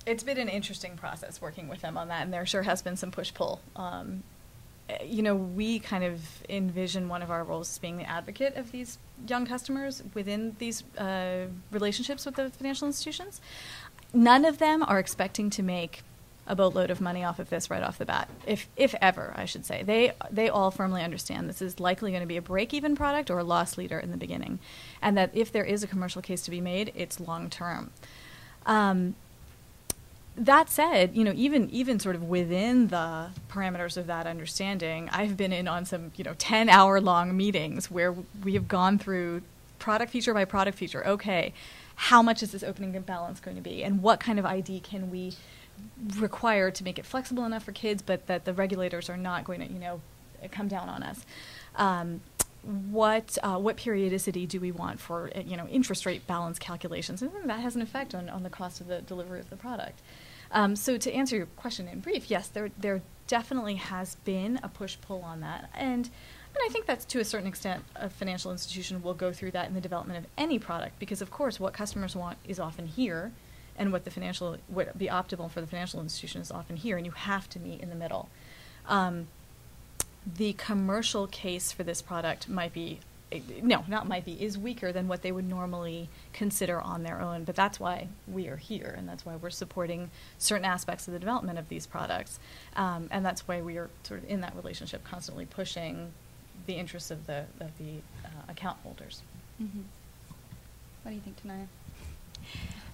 It's been an interesting process working with them on that, and there sure has been some push-pull. We kind of envision one of our roles as being the advocate of these young customers within these relationships with the financial institutions. None of them are expecting to make a boatload of money off of this right off the bat, if ever, I should say. They all firmly understand this is likely going to be a break-even product or a loss leader in the beginning, and that if there is a commercial case to be made, it's long-term. That said, even sort of within the parameters of that understanding, I've been in on some, 10-hour-long meetings where we have gone through product feature by product feature. Okay, how much is this opening balance going to be, and what kind of ID can we require to make it flexible enough for kids, but that the regulators are not going to, come down on us. What periodicity do we want for interest rate balance calculations? And that has an effect on the cost of the delivery of the product. So to answer your question in brief, yes, there definitely has been a push-pull on that, and I think that's to a certain extent a financial institution will go through that in the development of any product, because of course what customers want is often here, and what be optimal for the financial institution is often here, and you have to meet in the middle. The commercial case for this product is weaker than what they would normally consider on their own, but that's why we are here, and that's why we're supporting certain aspects of the development of these products, and that's why we are sort of in that relationship, constantly pushing the interests of the account holders. Mm-hmm. What do you think, Tanaya?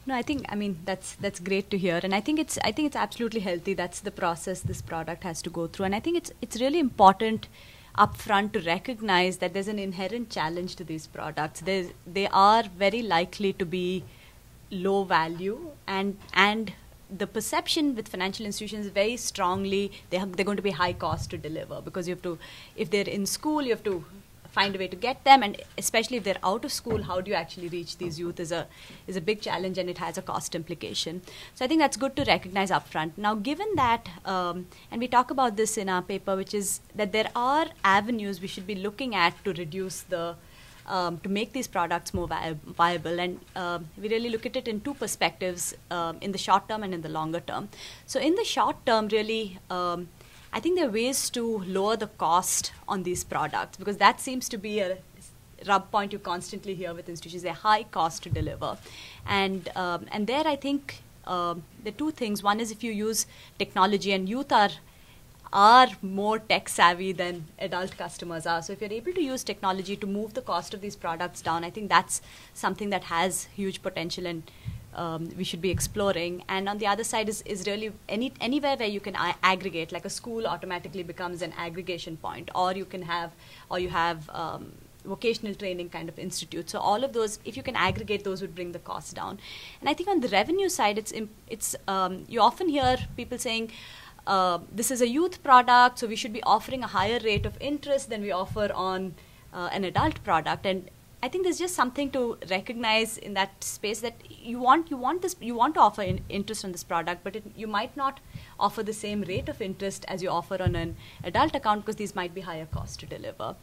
No, I think that's great to hear, and I think it's absolutely healthy. That's the process this product has to go through, and I think it's really important upfront to recognize that there's an inherent challenge to these products. They are very likely to be low value, and the perception with financial institutions very strongly they're going to be high cost to deliver, because if they're in school, you have to find a way to get them, and especially if they're out of school, how do you actually reach these youth is a big challenge, and it has a cost implication. So I think that's good to recognize upfront. Now, given that, and we talk about this in our paper, which is that there are avenues we should be looking at to reduce to make these products more viable, and we really look at it in two perspectives, in the short term and in the longer term. So in the short term, really, I think there are ways to lower the cost on these products, because that seems to be a rub point you constantly hear with institutions. They're high cost to deliver, and there I think there are two things. One is if you use technology, and youth are more tech savvy than adult customers are. So if you're able to use technology to move the cost of these products down, I think that's something that has huge potential and we should be exploring. And on the other side is really anywhere where you can aggregate, like a school automatically becomes an aggregation point, or you have vocational training kind of institute. So all of those, if you can aggregate those, would bring the cost down. And I think on the revenue side, you often hear people saying, this is a youth product, so we should be offering a higher rate of interest than we offer on an adult product. And I think there's just something to recognize in that space, that you want to offer interest on this product, but you might not offer the same rate of interest as you offer on an adult account, because these might be higher cost to deliver.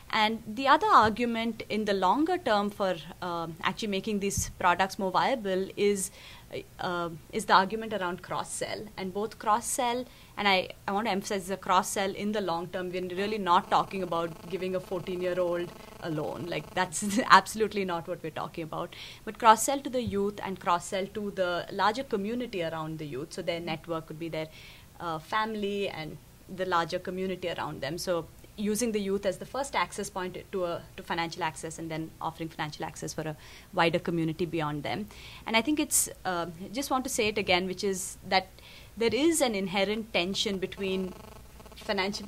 And the other argument in the longer term for actually making these products more viable is the argument around cross-sell. And both cross-sell, and I want to emphasize the cross-sell in the long term. We're really not talking about giving a 14-year-old a loan. Like, that's absolutely not what we're talking about. But cross-sell to the youth and cross-sell to the larger community around the youth. So their network could be their family and the larger community around them. So using the youth as the first access point to financial access, and then offering financial access for a wider community beyond them. And I think it's, just want to say it again, which is that there is an inherent tension between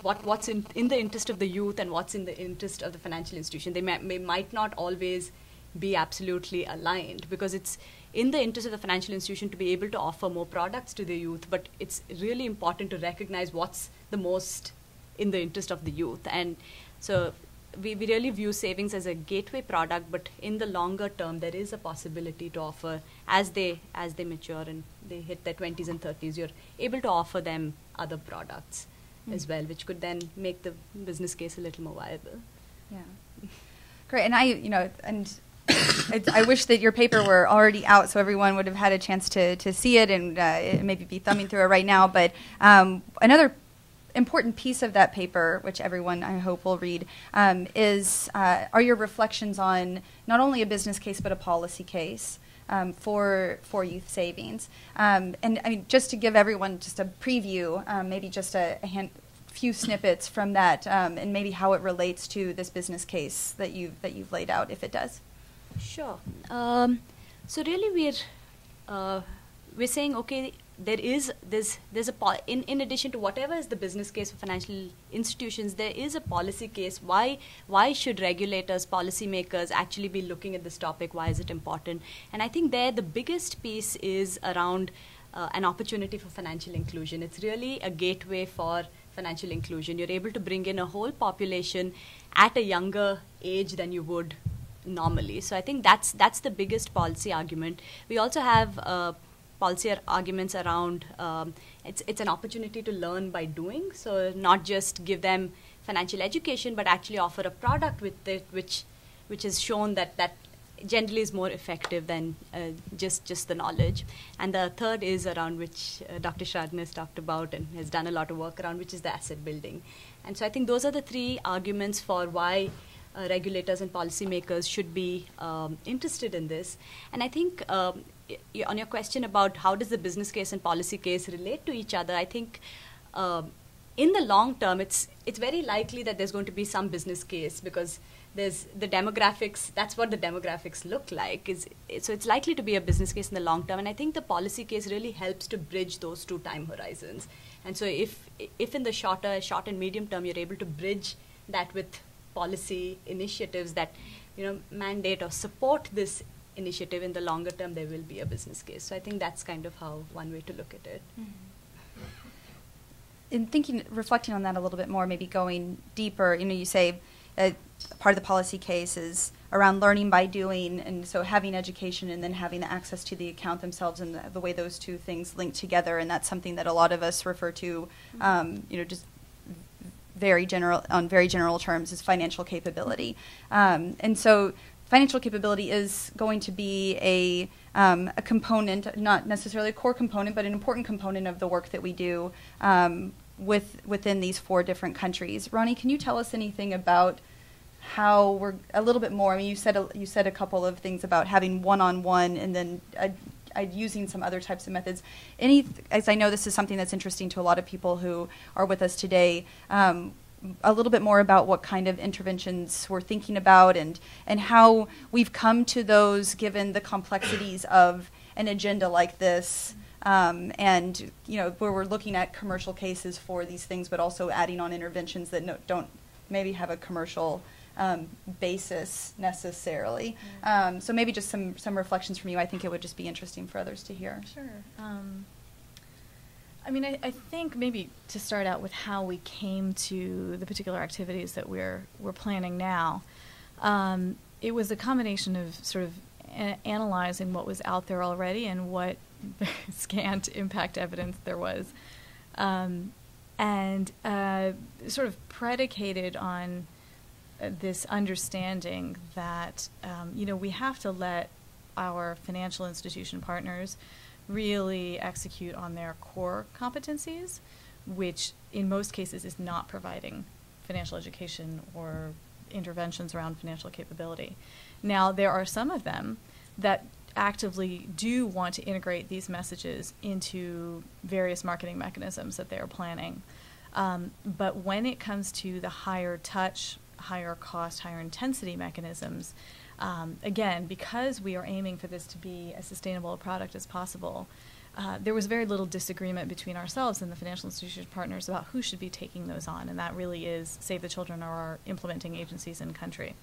what's in the interest of the youth and what's in the interest of the financial institution. They might not always be absolutely aligned, because it's in the interest of the financial institution to be able to offer more products to the youth, but it's really important to recognize what's the most in the interest of the youth. And so we really view savings as a gateway product, but in the longer term, there is a possibility to offer, as they mature and they hit their 20s and 30s, you're able to offer them other products as well, which could then make the business case a little more viable. Yeah. Great. And I wish that your paper were already out, so everyone would have had a chance to see it and maybe be thumbing through it right now. But another important piece of that paper, which everyone I hope will read, are your reflections on not only a business case but a policy case for youth savings. And I mean, just to give everyone just a preview, maybe just a few snippets from that, and maybe how it relates to this business case that you've laid out, if it does. Sure. So really, we're saying, okay, there's in addition to whatever is the business case for financial institutions, there is a policy case. Why should regulators, policymakers actually be looking at this topic? Why is it important? And I think there the biggest piece is around an opportunity for financial inclusion. It's really a gateway for financial inclusion. You're able to bring in a whole population at a younger age than you would normally. So I think that's the biggest policy argument. We also have policy arguments around it's an opportunity to learn by doing. So not just give them financial education, but actually offer a product with it, which has shown that generally is more effective than just the knowledge. And the third is around which Dr. Sherraden has talked about and has done a lot of work around, which is the asset building. And so I think those are the three arguments for why regulators and policymakers should be interested in this. And I think on your question about how does the business case and policy case relate to each other, I think in the long term, it's very likely that there's going to be some business case, because there's the demographics. That's what the demographics look like. So it's likely to be a business case in the long term. And I think the policy case really helps to bridge those two time horizons. And so if in the short and medium term, you're able to bridge that with policy initiatives that mandate or support this initiative, in the longer term there will be a business case. So I think that's kind of how one way to look at it. In reflecting on that a little bit more, maybe going deeper, you say part of the policy case is around learning by doing, and so having education and then having the access to the account themselves, and the way those two things link together. And that's something that a lot of us refer to, just very general terms, is financial capability. And so financial capability is going to be a component, not necessarily a core component, but an important component of the work that we do within these 4 different countries. Ronnie, can you tell us anything about how we're a little bit more? I mean, you said a couple of things about having one-on-one, and then using some other types of methods. As I know this is something that's interesting to a lot of people who are with us today, a little bit more about what kind of interventions we're thinking about and how we've come to those given the complexities of an agenda like this. And, where we're looking at commercial cases for these things, but also adding on interventions that don't maybe have a commercial basis necessarily. So maybe just some reflections from you. I think it would just be interesting for others to hear. Sure. I think maybe to start out with how we came to the particular activities that we're planning now, it was a combination of sort of analyzing what was out there already and what scant impact evidence there was, and sort of predicated on this understanding that we have to let our financial institution partners really execute on their core competencies, which in most cases is not providing financial education or interventions around financial capability. Now, there are some of them that actively do want to integrate these messages into various marketing mechanisms that they are planning. But when it comes to the higher touch, higher cost, higher intensity mechanisms, again, because we are aiming for this to be as sustainable a product as possible, there was very little disagreement between ourselves and the financial institution partners about who should be taking those on, and that really is Save the Children or our implementing agencies in country.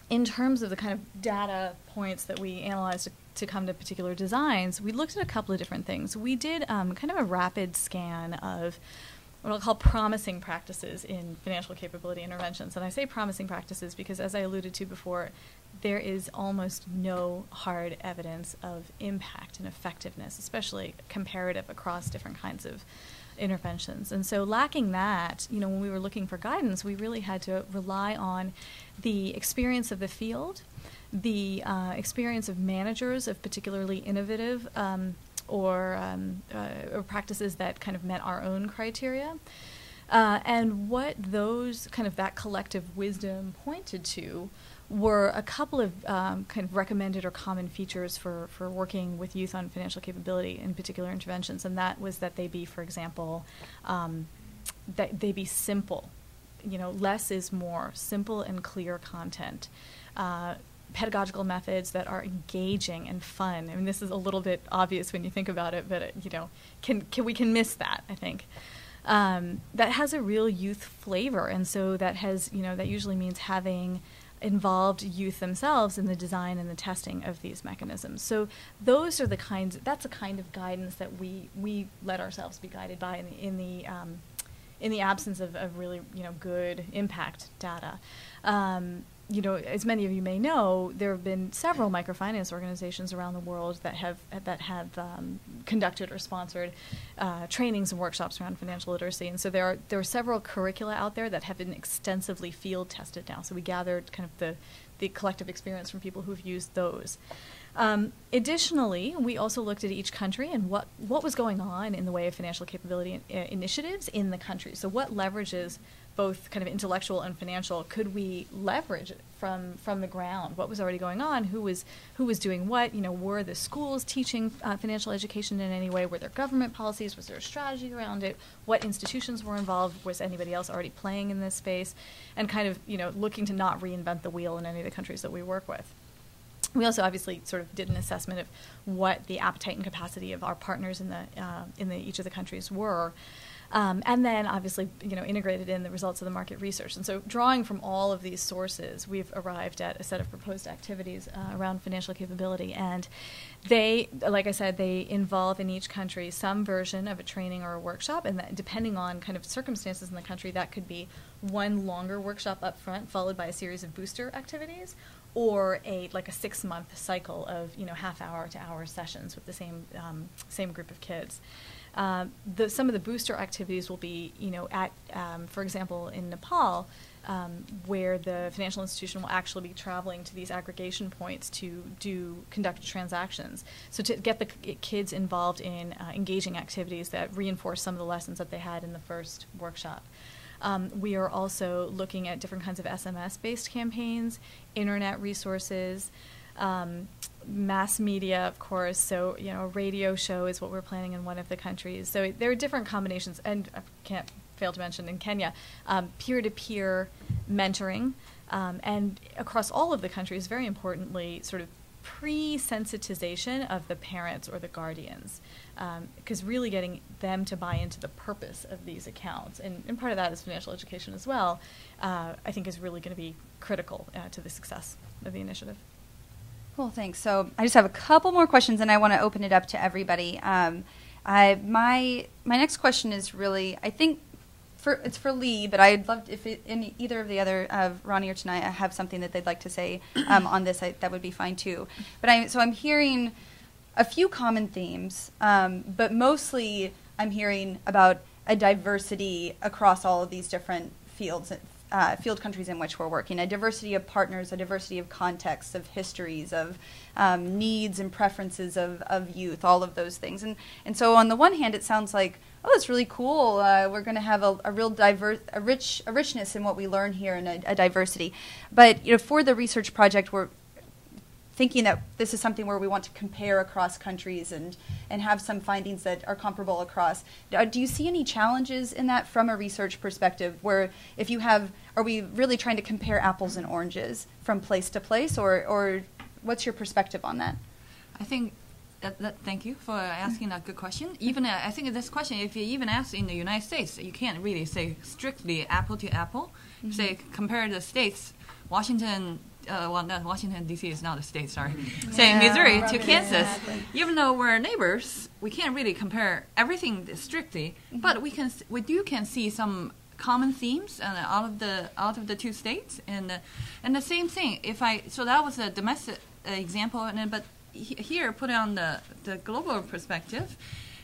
In terms of the kind of data points that we analyzed to come to particular designs, we looked at a couple of different things. We did kind of a rapid scan of what I'll call promising practices in financial capability interventions. And I say promising practices because, as I alluded to before, there is almost no hard evidence of impact and effectiveness, especially comparative across different kinds of interventions. And so lacking that, when we were looking for guidance, we really had to rely on the experience of the field, the experience of managers of particularly innovative or practices that kind of met our own criteria, and what those kind of that collective wisdom pointed to were a couple of kind of recommended or common features for working with youth on financial capability in particular interventions, and that was that they be, for example, that they be simple. Less is more, simple and clear content. Pedagogical methods that are engaging and fun. I mean, this is a little bit obvious when you think about it, but we can miss that, I think. That has a real youth flavor, and so that has, that usually means having involved youth themselves in the design and the testing of these mechanisms. So those are that's a kind of guidance that we let ourselves be guided by in the absence of really, good impact data. As many of you may know, there have been several microfinance organizations around the world that have conducted or sponsored trainings and workshops around financial literacy, and so there are several curricula out there that have been extensively field tested now. So we gathered kind of the collective experience from people who've used those. Additionally, we also looked at each country and what was going on in the way of financial capability initiatives in the country. So what leverages, both kind of intellectual and financial, could we leverage from the ground? What was already going on? Who was doing what? Were the schools teaching financial education in any way? Were there government policies? Was there a strategy around it? What institutions were involved? Was anybody else already playing in this space? And kind of looking to not reinvent the wheel in any of the countries that we work with. We also obviously sort of did an assessment of what the appetite and capacity of our partners in each of the countries were. And then obviously, integrated in the results of the market research. And so drawing from all of these sources, we've arrived at a set of proposed activities around financial capability. And they, like I said, they involve in each country some version of a training or a workshop. And that, depending on kind of circumstances in the country, that could be one longer workshop up front followed by a series of booster activities, or a 6-month cycle of half-hour to hour sessions with the same group of kids. Some of the booster activities will be, for example, in Nepal, where the financial institution will actually be traveling to these aggregation points to conduct transactions. So to get the kids involved in engaging activities that reinforce some of the lessons that they had in the first workshop. We are also looking at different kinds of SMS-based campaigns, internet resources, mass media, of course. So, a radio show is what we're planning in one of the countries. So there are different combinations, and I can't failed to mention in Kenya, peer-to-peer mentoring, and across all of the countries, very importantly, sort of pre-sensitization of the parents or the guardians, because really getting them to buy into the purpose of these accounts, and part of that is financial education as well, I think is really going to be critical to the success of the initiative. Cool, thanks. So I just have a couple more questions, and I want to open it up to everybody. My next question is really, I think, it's for Lee, but I'd love if either of the other, Ronnie or Tanaya, have something that they'd like to say on this, that would be fine too. But I'm hearing a few common themes, but mostly I'm hearing about a diversity across all of these different field countries in which we're working, a diversity of partners, a diversity of contexts, of histories, of needs and preferences of youth, all of those things. And so on the one hand, it sounds like, oh, it's really cool. We're going to have a real richness in what we learn here, and a diversity. But for the research project, we're thinking that this is something where we want to compare across countries and have some findings that are comparable across. Do you see any challenges in that from a research perspective, where are we really trying to compare apples and oranges from place to place, or what's your perspective on that? I think thank you for asking that good question. Even I think this question, if you even ask in the United States, you can't really say strictly apple to apple. Mm-hmm. Say compare the states, Washington. Not Washington D.C. is not a state. Sorry, say Missouri to Kansas. Exactly. Even though we're neighbors, we can't really compare everything strictly. Mm-hmm. But we can see some common themes out of the two states, and the same thing. So that was a domestic example, but here put it on the global perspective,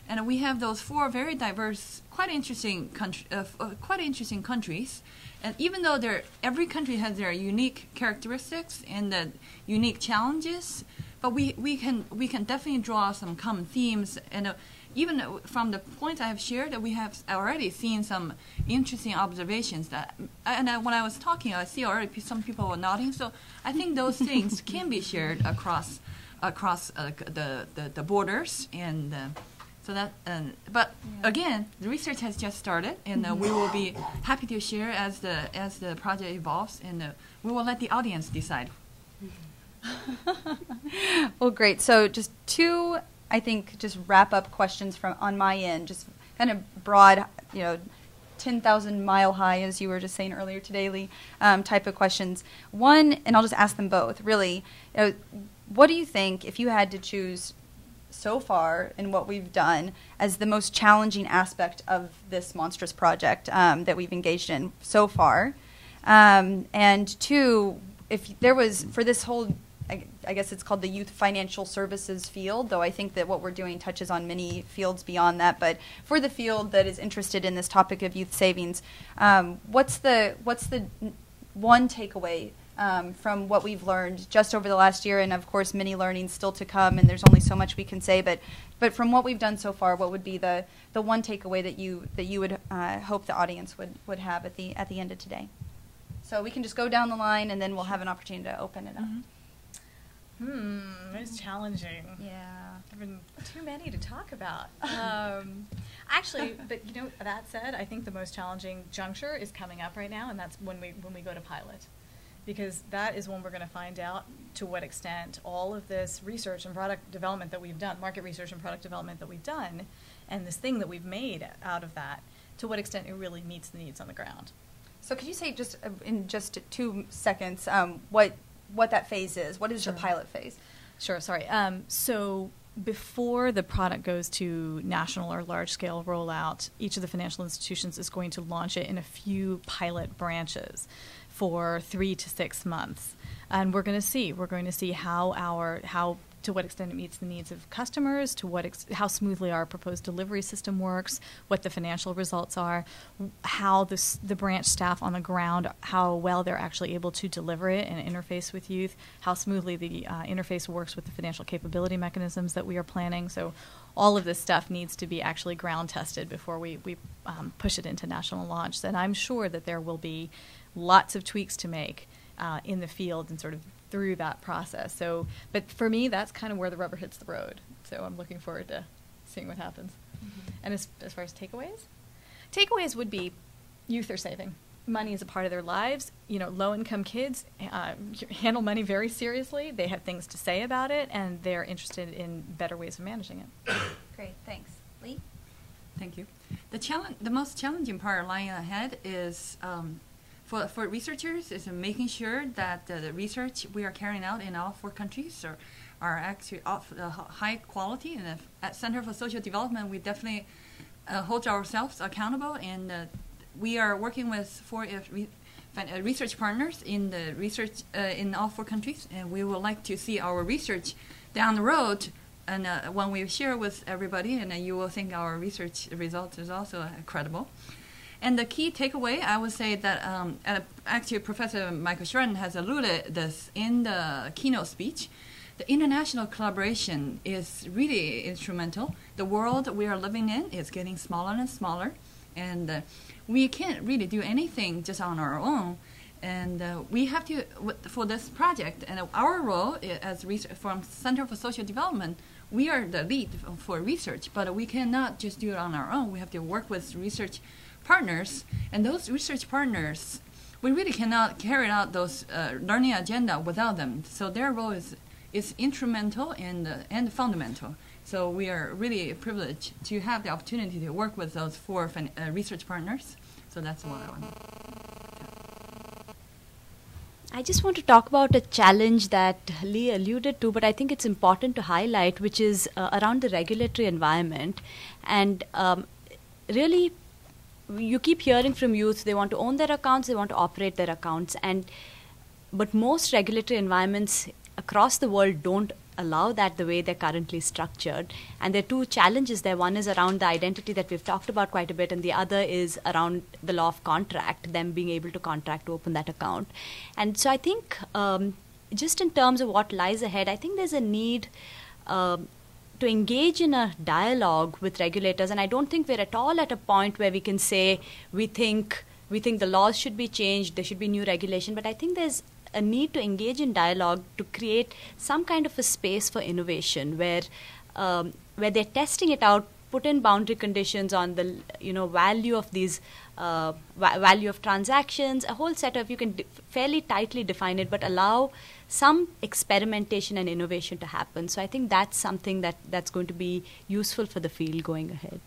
and we have those four very diverse, quite interesting countries. And even though every country has their unique characteristics and the unique challenges, but we can definitely draw some common themes. And even from the points I have shared, that we have already seen some interesting observations. When I was talking, I see already some people were nodding. So I think those things can be shared across the borders, and so that. But again, the research has just started, and we will be happy to share as the project evolves, and we will let the audience decide. Well, great. So just two, I think, just wrap up questions on my end, just kind of broad, 10,000 mile high, as you were just saying earlier today, Lee, type of questions. One, and I'll just ask them both, really, what do you think, if you had to choose so far in what we've done, as the most challenging aspect of this monstrous project that we've engaged in so far? And two, if there was, for this whole, I guess it's called the youth financial services field, though I think that what we're doing touches on many fields beyond that. But for the field that is interested in this topic of youth savings, what's the one takeaway from what we've learned just over the last year, and of course many learnings still to come, and there's only so much we can say, but from what we've done so far, what would be the one takeaway that you would hope the audience would have at the end of today? So we can just go down the line, and then we'll have an opportunity to open it up. It's challenging. Yeah. There have been too many to talk about. Actually, but that said, I think the most challenging juncture is coming up right now, and that's when we go to pilot. Because that is when we're going to find out to what extent all of this research and product development that we've done, market research and product development that we've done, and this thing that we've made out of that, to what extent it really meets the needs on the ground. So could you say just in just 2 seconds what that phase is? What is the pilot phase? Sure, sorry. So before the product goes to national or large-scale rollout, each of the financial institutions is going to launch it in a few pilot branches for 3 to 6 months, and we're going to see how to what extent it meets the needs of customers, how smoothly our proposed delivery system works, what the financial results are, how the branch staff on the ground, how well they're actually able to deliver it and interface with youth, how smoothly the interface works with the financial capability mechanisms that we are planning. So all of this stuff needs to be actually ground tested before we push it into national launch. And I'm sure that there will be lots of tweaks to make in the field and sort of through that process. So, but for me, that's kind of where the rubber hits the road. So I'm looking forward to seeing what happens. Mm-hmm. And as far as takeaways would be youth are saving. Money is a part of their lives. You know, low-income kids handle money very seriously. They have things to say about it, and they're interested in better ways of managing it. Great, thanks. Lee? Thank you. The most challenging part lying ahead is for researchers is making sure that the research we are carrying out in all 4 countries are actually of high quality. And at Center for Social Development, we definitely hold ourselves accountable, and we are working with 4 research partners in the research in all 4 countries, and we would like to see our research down the road. And when we share with everybody, and you will think our research results is also credible. And the key takeaway, I would say that actually Professor Michael Sherraden has alluded this in the keynote speech. The international collaboration is really instrumental. The world we are living in is getting smaller and smaller, and we can't really do anything just on our own. And we have to, for this project, and our role as from Center for Social Development, we are the lead for research, but we cannot just do it on our own. We have to work with research partners, and those research partners, we really cannot carry out those learning agenda without them. So their role is instrumental and fundamental. So we are really privileged to have the opportunity to work with those 4 research partners. So that's what I want. I just want to talk about a challenge that Lee alluded to, but I think it's important to highlight, which is around the regulatory environment. And really, you keep hearing from youth, they want to own their accounts, they want to operate their accounts. But most regulatory environments across the world don't allow that the way they're currently structured. And there are 2 challenges there. One is around the identity that we've talked about quite a bit, and the other is around the law of contract, them being able to contract to open that account. And so I think just in terms of what lies ahead, I think there's a need to engage in a dialogue with regulators. And I don't think we're at all at a point where we can say we think the laws should be changed, there should be new regulation, but I think there's a need to engage in dialogue to create some kind of a space for innovation where they're testing it out, put in boundary conditions on the value of these value of transactions, a whole set of, you can fairly tightly define it, but allow some experimentation and innovation to happen. So I think that's something that's going to be useful for the field going ahead.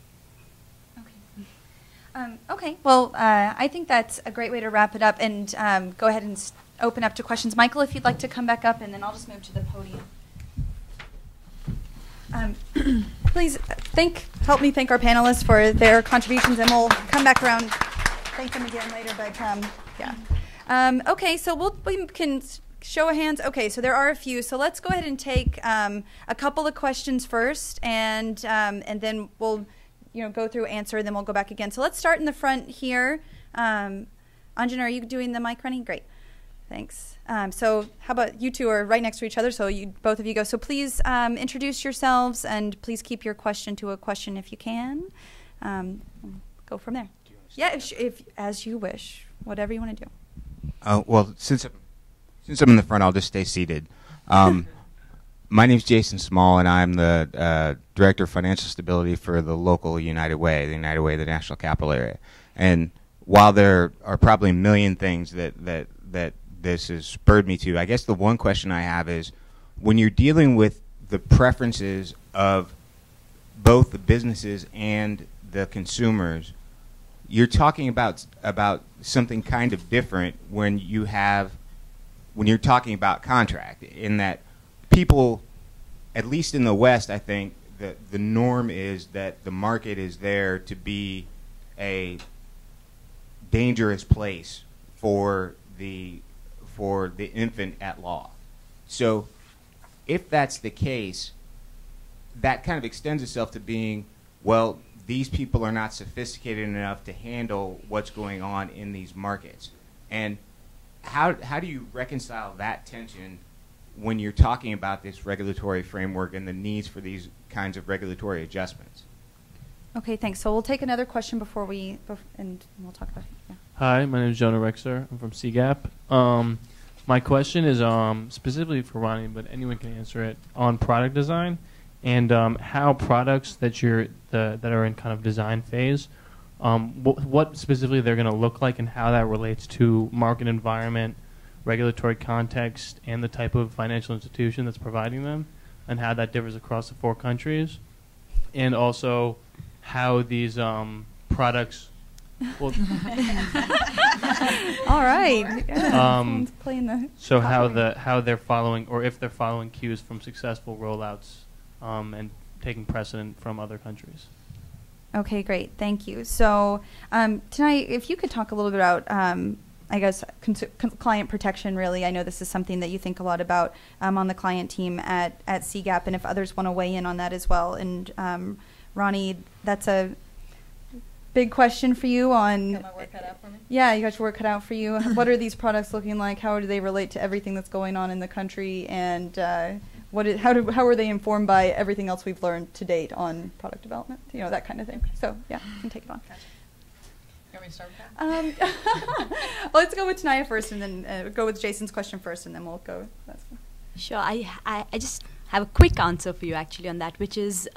Okay, well, I think that's a great way to wrap it up, and go ahead and open up to questions. Michael, if you'd like to come back up, and then I'll just move to the podium. Please help me thank our panelists for their contributions, and we'll come back around, thank them again later. But yeah, okay. So we can show of hands. Okay, so there are a few. So let's go ahead and take a couple of questions first, and then we'll go through, answer, then we'll go back again. So let's start in the front here. Anjana, are you doing the mic running? Great. Thanks. So how about you 2 are right next to each other, so both of you go. So please introduce yourselves, and please keep your question to a question if you can. Go from there. Yeah, if as you wish, whatever you want to do. Well, since I'm in the front, I'll just stay seated. My name's Jason Small, and I'm the Director of Financial Stability for the local United Way, the National Capital Area. And while there are probably a million things that this has spurred me to, I guess the one question I have is, when you're dealing with the preferences of both the businesses and the consumers, you're talking about something kind of different when you're talking about contract, in that people, at least in the West, I think that the norm is that the market is there to be a dangerous place for the infant at law. So if that's the case, that kind of extends itself to being, well, these people are not sophisticated enough to handle what's going on in these markets. And how do you reconcile that tension when you're talking about this regulatory framework and the needs for these kinds of regulatory adjustments? Okay, thanks. So we'll take another question and we'll talk about it. Yeah. Hi, my name is Jonah Rexer. I'm from CGAP. My question is specifically for Ronnie, but anyone can answer it, on product design and how products that are in kind of design phase what specifically they're going to look like and how that relates to market environment, regulatory context, and the type of financial institution that's providing them, and how that differs across the 4 countries, and also how these products. Well, all right. Yeah, playing the so how they're following, or if they're following cues from successful rollouts, and taking precedent from other countries. Okay, great. Thank you. So tonight, if you could talk a little bit about, I guess, client protection, really. I know this is something that you think a lot about on the client team at CGAP, and if others want to weigh in on that as well. And Ronnie, that's a big question for you on... Got my work cut out for me? Yeah, you got your work cut out for you. What are these products looking like? How do they relate to everything that's going on in the country? And how are they informed by everything else we've learned to date on product development? You know, that kind of thing. So, yeah, you can take it on. Gotcha. You want me to start with that? Well, let's go with Tanaya first, and then go with Jason's question first, and then we'll go. Sure. I just have a quick answer for you, actually, on that, which is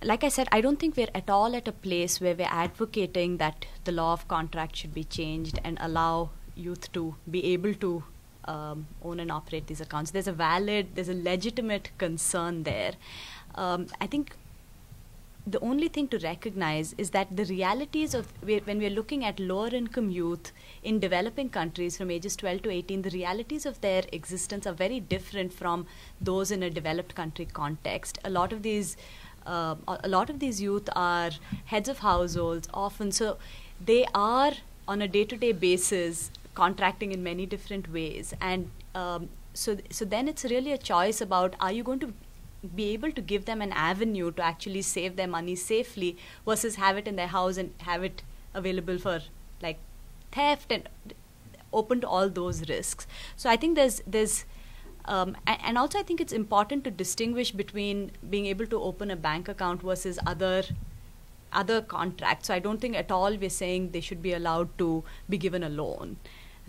like I said, I don't think we're at all at a place where we're advocating that the law of contract should be changed and allow youth to be able to own and operate these accounts. There's a legitimate concern there. I think the only thing to recognize is that the realities of when we're looking at lower income youth in developing countries from ages 12 to 18, the realities of their existence are very different from those in a developed country context. A lot of these youth are heads of households often, so they are on a day-to-day basis contracting in many different ways, and so then it's really a choice about, are you going to be able to give them an avenue to actually save their money safely versus have it in their house and have it available for like theft and open to all those risks. So I think there's and also I think it's important to distinguish between being able to open a bank account versus other contracts. So I don't think at all we're saying they should be allowed to be given a loan,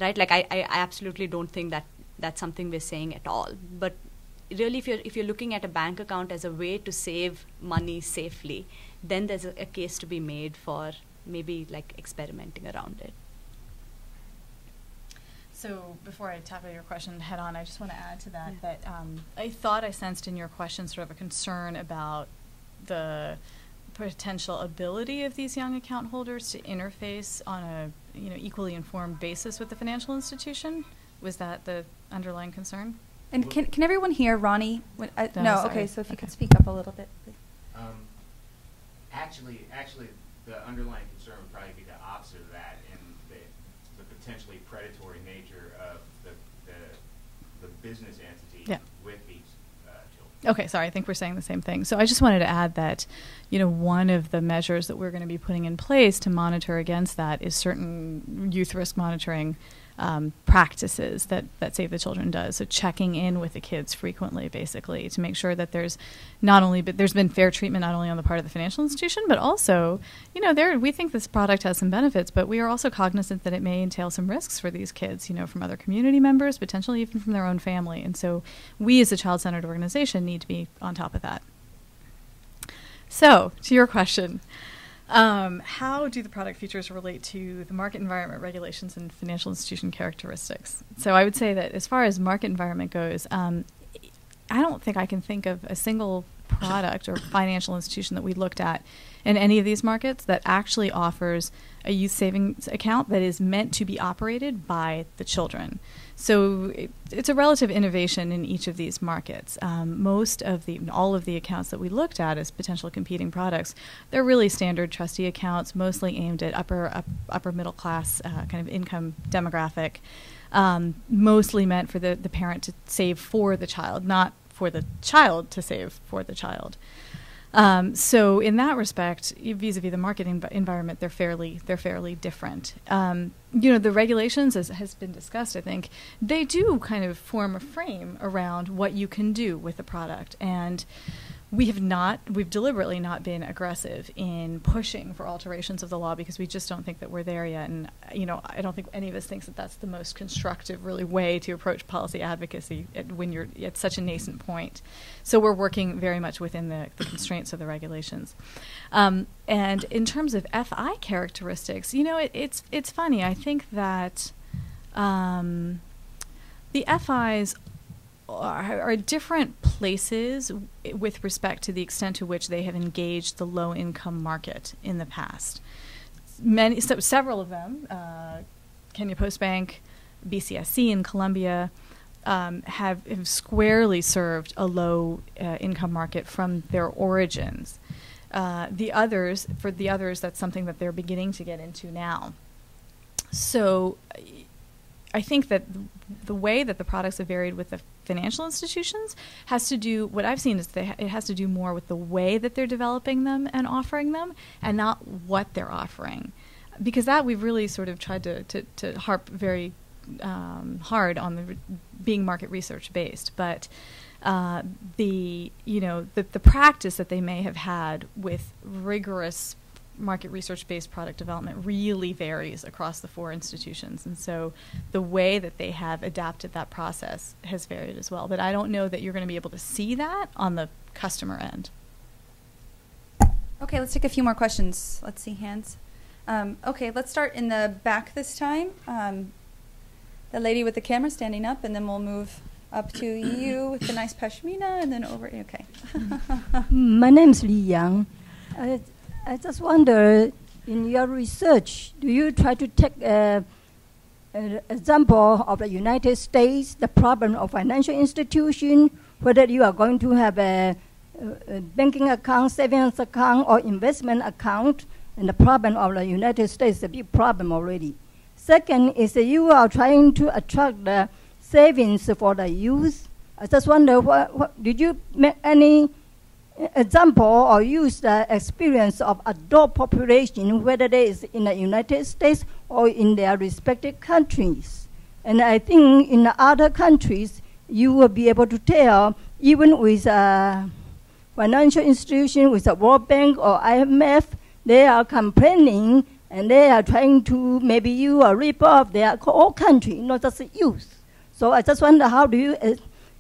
right? Like I absolutely don't think that that's something we're saying at all. But really, if you're looking at a bank account as a way to save money safely, then there's a case to be made for maybe like experimenting around it. So before I tackle your question head on, I just want to add to that that I thought I sensed in your question sort of a concern about the potential ability of these young account holders to interface on a equally informed basis with the financial institution. Was that the underlying concern? And can everyone hear Ronnie? No, sorry. okay, so if you could speak up a little bit, please. Actually, the underlying concern would probably be the opposite of that, in the potentially predatory nature of the business entity with these children. Okay, sorry, I think we're saying the same thing. So I just wanted to add that, one of the measures that we're going to be putting in place to monitor against that is certain youth risk monitoring practices that Save the Children does. So checking in with the kids frequently, basically, to make sure that there's been fair treatment not only on the part of the financial institution, but also, we think this product has some benefits, but we are also cognizant that it may entail some risks for these kids, from other community members, potentially even from their own family. And so we as a child-centered organization need to be on top of that. So, to your question. How do the product features relate to the market environment regulations and financial institution characteristics? So I would say that as far as market environment goes, I don't think I can think of a single product or financial institution that we looked at in any of these markets that actually offers a youth savings account that is meant to be operated by the children. So it's a relative innovation in each of these markets. All of the accounts that we looked at as potential competing products, they're really standard trustee accounts, mostly aimed at upper middle class kind of income demographic, mostly meant for the parent to save for the child, not for the child to save for the child. So in that respect, vis-a-vis the market environment, they're fairly different. The regulations, as has been discussed, I think, they do kind of form a frame around what you can do with the product. And we've deliberately not been aggressive in pushing for alterations of the law because we just don't think that we're there yet. And, I don't think any of us thinks that that's the most constructive, really, way to approach policy advocacy when you're at such a nascent point. So we're working very much within the constraints of the regulations. And in terms of FI characteristics, it's funny. I think that the FIs are different places with respect to the extent to which they have engaged the low-income market in the past. Several of them, Kenya Post Bank, BCSC in Colombia, have squarely served a low-income market from their origins. For the others, that's something that they're beginning to get into now. So I think that the way that the products have varied with the financial institutions has to do, what I've seen is it has to do more with the way that they're developing them and offering them, and not what they're offering. Because that we've really sort of tried to harp very hard on being market research based. But the practice that they may have had with rigorous market research-based product development really varies across the 4 institutions. And so the way that they have adapted that process has varied as well. But I don't know that you're going to be able to see that on the customer end. Okay, let's take a few more questions. Let's see hands. Okay, let's start in the back this time. The lady with the camera standing up, and then we'll move up to you with the nice pashmina, and then over. Okay. My name is Li Yang. I just wonder, in your research, do you try to take an example of the United States, the problem of financial institution, whether you are going to have a banking account, savings account, or investment account, and the problem of the United States is a big problem already. Second is that you are trying to attract the savings for the youth. I just wonder, did you make any example or use the experience of adult population, whether it is in the United States or in their respective countries? And I think in the other countries, you will be able to tell, even with a financial institution, with the World Bank or IMF, they are complaining and they are trying to maybe you a rip off their whole country, not just the youth. So I just wonder, how do you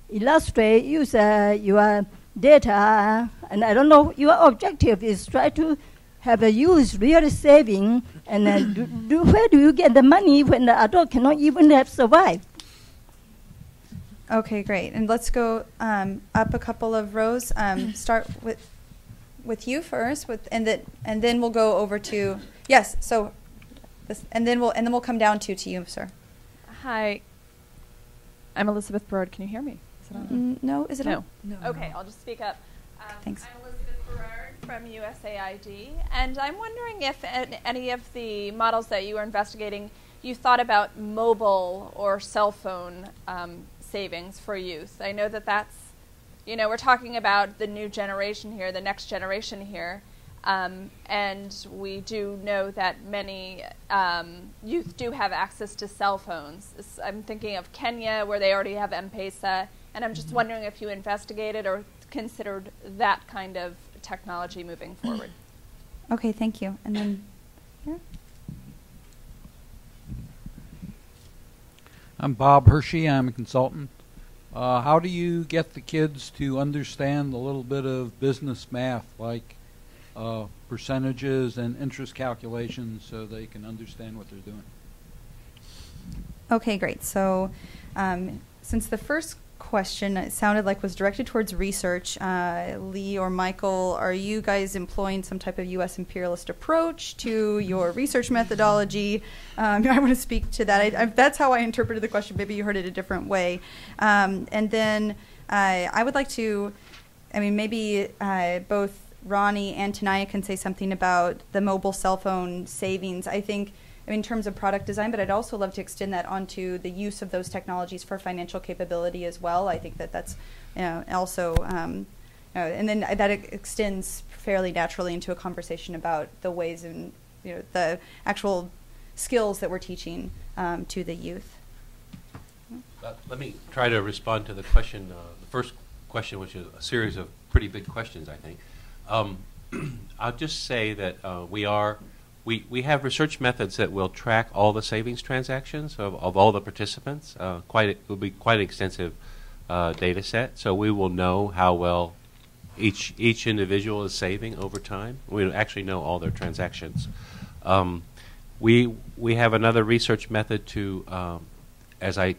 illustrate, use your data, and I don't know, your objective is try to have a youth really saving, and where do you get the money when the adult cannot even have survived? Okay, great. And let's go up a couple of rows. Start with you first, and then we'll go over to So this, and then we'll come down to you, sir. Hi, I'm Elizabeth Broad. Can you hear me? Is it on? No, is it on? No. Okay, I'll just speak up. Thanks. I'm Elizabeth Berard from USAID, and I'm wondering if any of the models that you were investigating, you thought about mobile or cell phone savings for youth. I know that that's, we're talking about the new generation here, the next generation here, and we do know that many youth do have access to cell phones. I'm thinking of Kenya, where they already have M-Pesa, and I'm just wondering if you investigated or considered that kind of technology moving forward. Okay, thank you. And then here. I'm Bob Hershey. I'm a consultant. How do you get the kids to understand a little bit of business math, like percentages and interest calculations, so they can understand what they're doing? Okay, great. So since the first question, it sounded like was directed towards research. Lee or Michael, are you guys employing some type of U.S. imperialist approach to your research methodology? I want to speak to that. That's how I interpreted the question. Maybe you heard it a different way. And then I would like to, maybe both Ronnie and Tanaya can say something about the mobile cell phone savings. I think in terms of product design, but I'd also love to extend that onto the use of those technologies for financial capability as well. I think that that's also, and then that extends fairly naturally into a conversation about the ways and the actual skills that we're teaching to the youth. Let me try to respond to the question, the first question, which is a series of pretty big questions, I think. I'll just say that we have research methods that will track all the savings transactions of all the participants. It will be quite an extensive data set, so we will know how well each individual is saving over time. We actually know all their transactions. We have another research method to, as I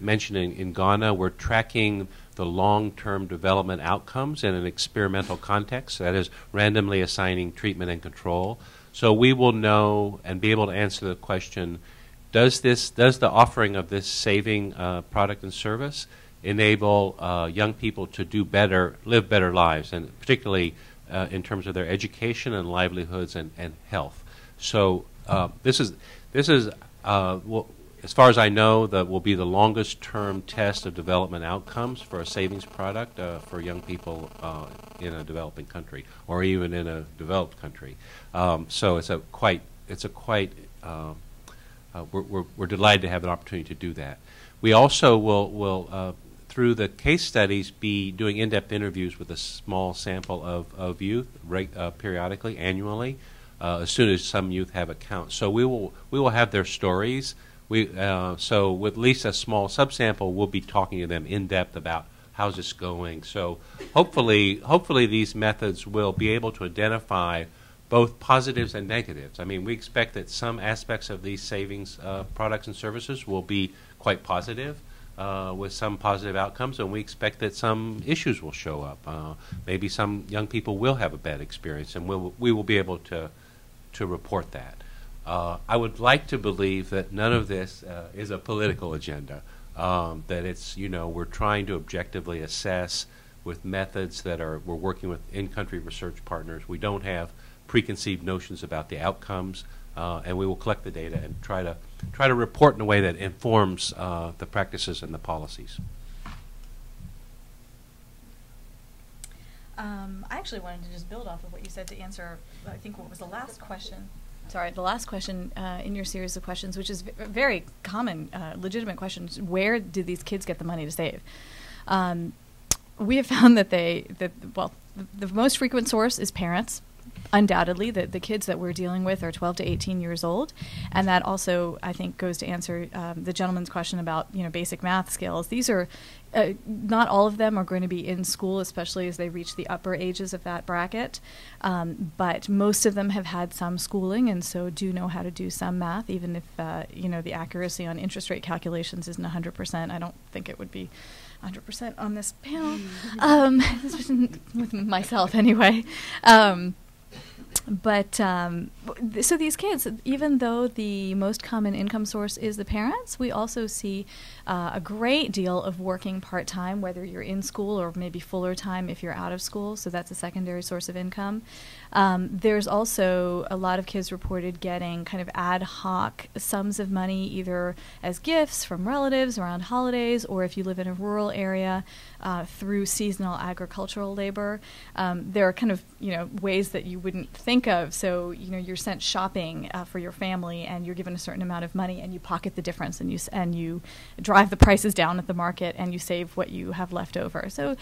mentioned in Ghana, we're tracking the long-term development outcomes in an experimental context, that is randomly assigning treatment and control. So we will know and be able to answer the question, does the offering of this saving product and service enable young people to do better, live better lives, and particularly in terms of their education and livelihoods and health. So this is as far as I know, that will be the longest term test of development outcomes for a savings product for young people in a developing country or even in a developed country. So we're delighted to have an opportunity to do that. We also will through the case studies, be doing in-depth interviews with a small sample of youth periodically, annually, as soon as some youth have accounts. So we will have their stories. So with at least a small subsample, we'll be talking to them in depth about how's this going. So hopefully these methods will be able to identify both positives and negatives. I mean, we expect that some aspects of these savings products and services will be quite positive, with some positive outcomes, and we expect that some issues will show up. Maybe some young people will have a bad experience, and we will be able to report that. I would like to believe that none of this is a political agenda, that it's, we're trying to objectively assess with methods that we're working with in-country research partners. We don't have preconceived notions about the outcomes, and we will collect the data and try to report in a way that informs the practices and the policies. I actually wanted to just build off of what you said to answer, I think, what was the last question. Sorry, the last question in your series of questions, which is very common, legitimate questions. Where do these kids get the money to save? We have found that the most frequent source is parents. Undoubtedly, the kids that we're dealing with are 12 to 18 years old, and that also, I think, goes to answer the gentleman's question about basic math skills. These are not all of them are going to be in school, especially as they reach the upper ages of that bracket, but most of them have had some schooling and so do know how to do some math, even if the accuracy on interest rate calculations isn't 100%. I don't think it would be 100% on this panel, with myself anyway. So these kids, even though the most common income source is the parents, we also see a great deal of working part-time, whether you're in school or maybe fuller time if you're out of school, so that's a secondary source of income. There's also a lot of kids reported getting kind of ad hoc sums of money, either as gifts from relatives around holidays, or if you live in a rural area, through seasonal agricultural labor. There are kind of ways that you wouldn't think of. So you're sent shopping for your family, and you're given a certain amount of money, and you pocket the difference, and you drive the prices down at the market, and you save what you have left over. So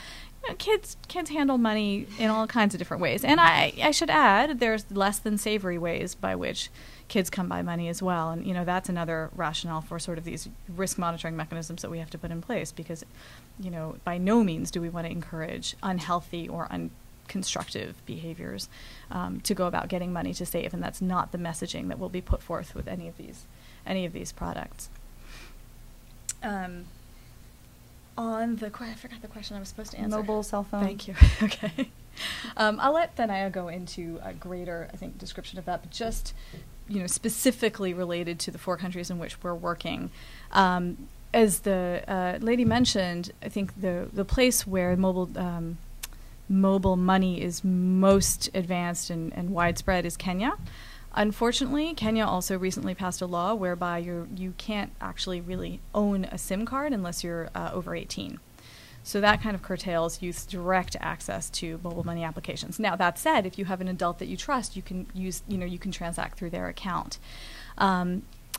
kids handle money in all kinds of different ways. And I should add, there's less than savory ways by which kids come by money as well. And that's another rationale for sort of these risk monitoring mechanisms that we have to put in place, because by no means do we want to encourage unhealthy or unconstructive behaviors to go about getting money to save, and that's not the messaging that will be put forth with any of these products. On the I forgot the question I was supposed to answer. Mobile cell phone. Thank you. Okay. I'll let Thanaya go into a greater, I think, description of that, but just specifically related to the 4 countries in which we're working. As the lady mentioned, I think the place where mobile money is most advanced and widespread is Kenya. Unfortunately, Kenya also recently passed a law whereby you can't actually really own a SIM card unless you're over 18. So that kind of curtails youth's direct access to mobile money applications. Now, that said, if you have an adult that you trust, you can transact through their account.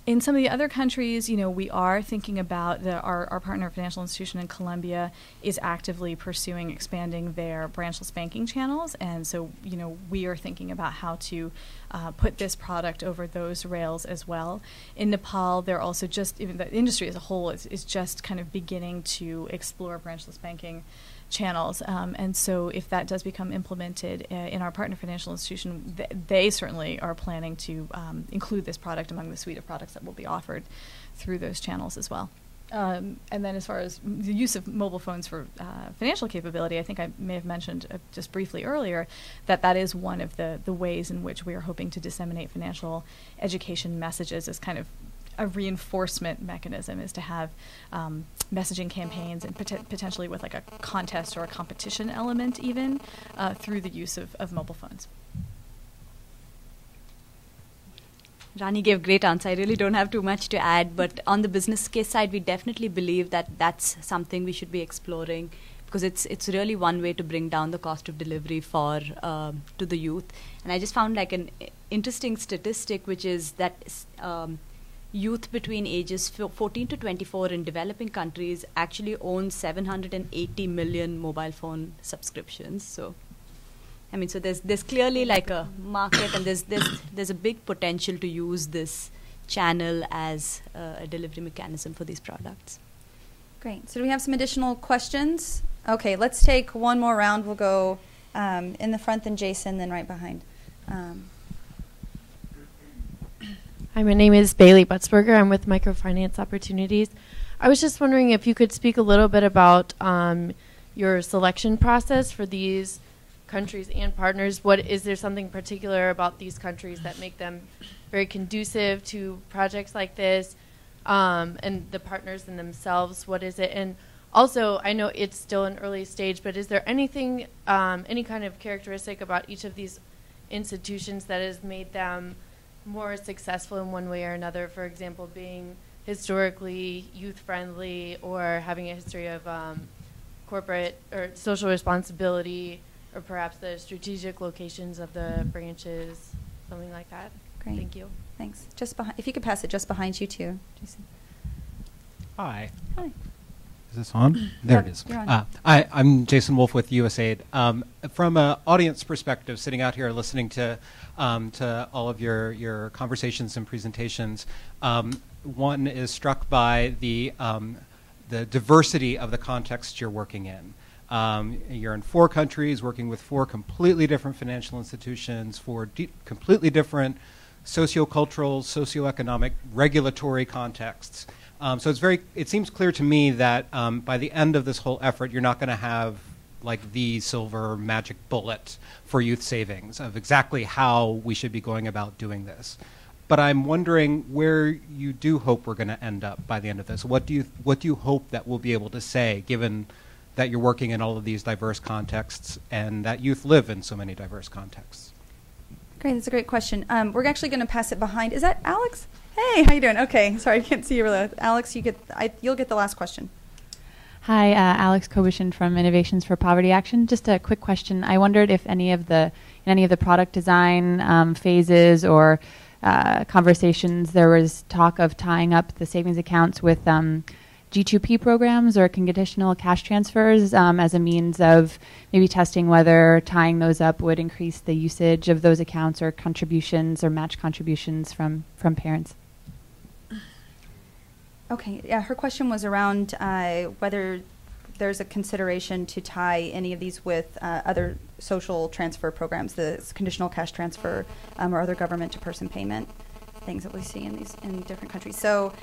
in some of the other countries, we are thinking about our partner financial institution in Colombia is actively pursuing expanding their branchless banking channels. And so, we are thinking about how to put this product over those rails as well. In Nepal, they're also even the industry as a whole is just kind of beginning to explore branchless banking channels. And so if that does become implemented in our partner financial institution, they certainly are planning to include this product among the suite of products that will be offered through those channels as well. And then as far as the use of mobile phones for financial capability, I think I may have mentioned just briefly earlier that is one of the ways in which we are hoping to disseminate financial education messages as kind of a reinforcement mechanism, is to have messaging campaigns and potentially with like a contest or a competition element even through the use of mobile phones. Rani gave a great answer. I really don't have too much to add, but on the business case side, we definitely believe that that's something we should be exploring, because it's really one way to bring down the cost of delivery for to the youth. And I just found like an interesting statistic, which is that youth between ages 14 to 24 in developing countries actually own 780 million mobile phone subscriptions. So, I mean, so there's clearly like a market, and there's a big potential to use this channel as a delivery mechanism for these products. Great. So do we have some additional questions? Okay, let's take one more round. We'll go in the front, then Jason, then right behind. Hi, my name is Bailey Butzberger. I'm with Microfinance Opportunities. I was just wondering if you could speak a little bit about your selection process for these countries and partners. Is there something particular about these countries that make them very conducive to projects like this, and the partners in themselves? What is it? And also, I know it's still an early stage, but is there anything, any kind of characteristic about each of these institutions that has made them more successful in one way or another? For example, being historically youth-friendly, or having a history of corporate or social responsibility, or perhaps the strategic locations of the branches, something like that. Great. Thank you. Thanks. Just behind, if you could pass it just behind you too, Jason. Hi. Hi. Is this on? There Yep, it is. you're on. I'm Jason Wolf with USAID. From an audience perspective, sitting out here listening to all of your conversations and presentations, one is struck by the diversity of the context you're working in. You're in 4 countries, working with 4 completely different financial institutions, 4 completely different sociocultural, socioeconomic, regulatory contexts. So it seems clear to me that by the end of this whole effort, you're not going to have like the silver magic bullet for youth savings of exactly how we should be going about doing this. But I'm wondering where you do hope we're going to end up by the end of this. What do you hope that we'll be able to say, given that you're working in all of these diverse contexts and that youth live in so many diverse contexts? Great, that's a great question. We're actually going to pass it behind. Is that Alex? Hey, how you doing? Okay, sorry, I can't see you really well. Alex, you'll get the last question. Hi, Alex Kobushin from Innovations for Poverty Action. Just a quick question. I wondered if in any of the product design phases or conversations there was talk of tying up the savings accounts with G2P programs or conditional cash transfers as a means of maybe testing whether tying those up would increase the usage of those accounts or contributions or match contributions from parents. Okay, yeah, her question was around whether there's a consideration to tie any of these with other social transfer programs, the conditional cash transfer or other government-to-person payment things that we see in different countries. So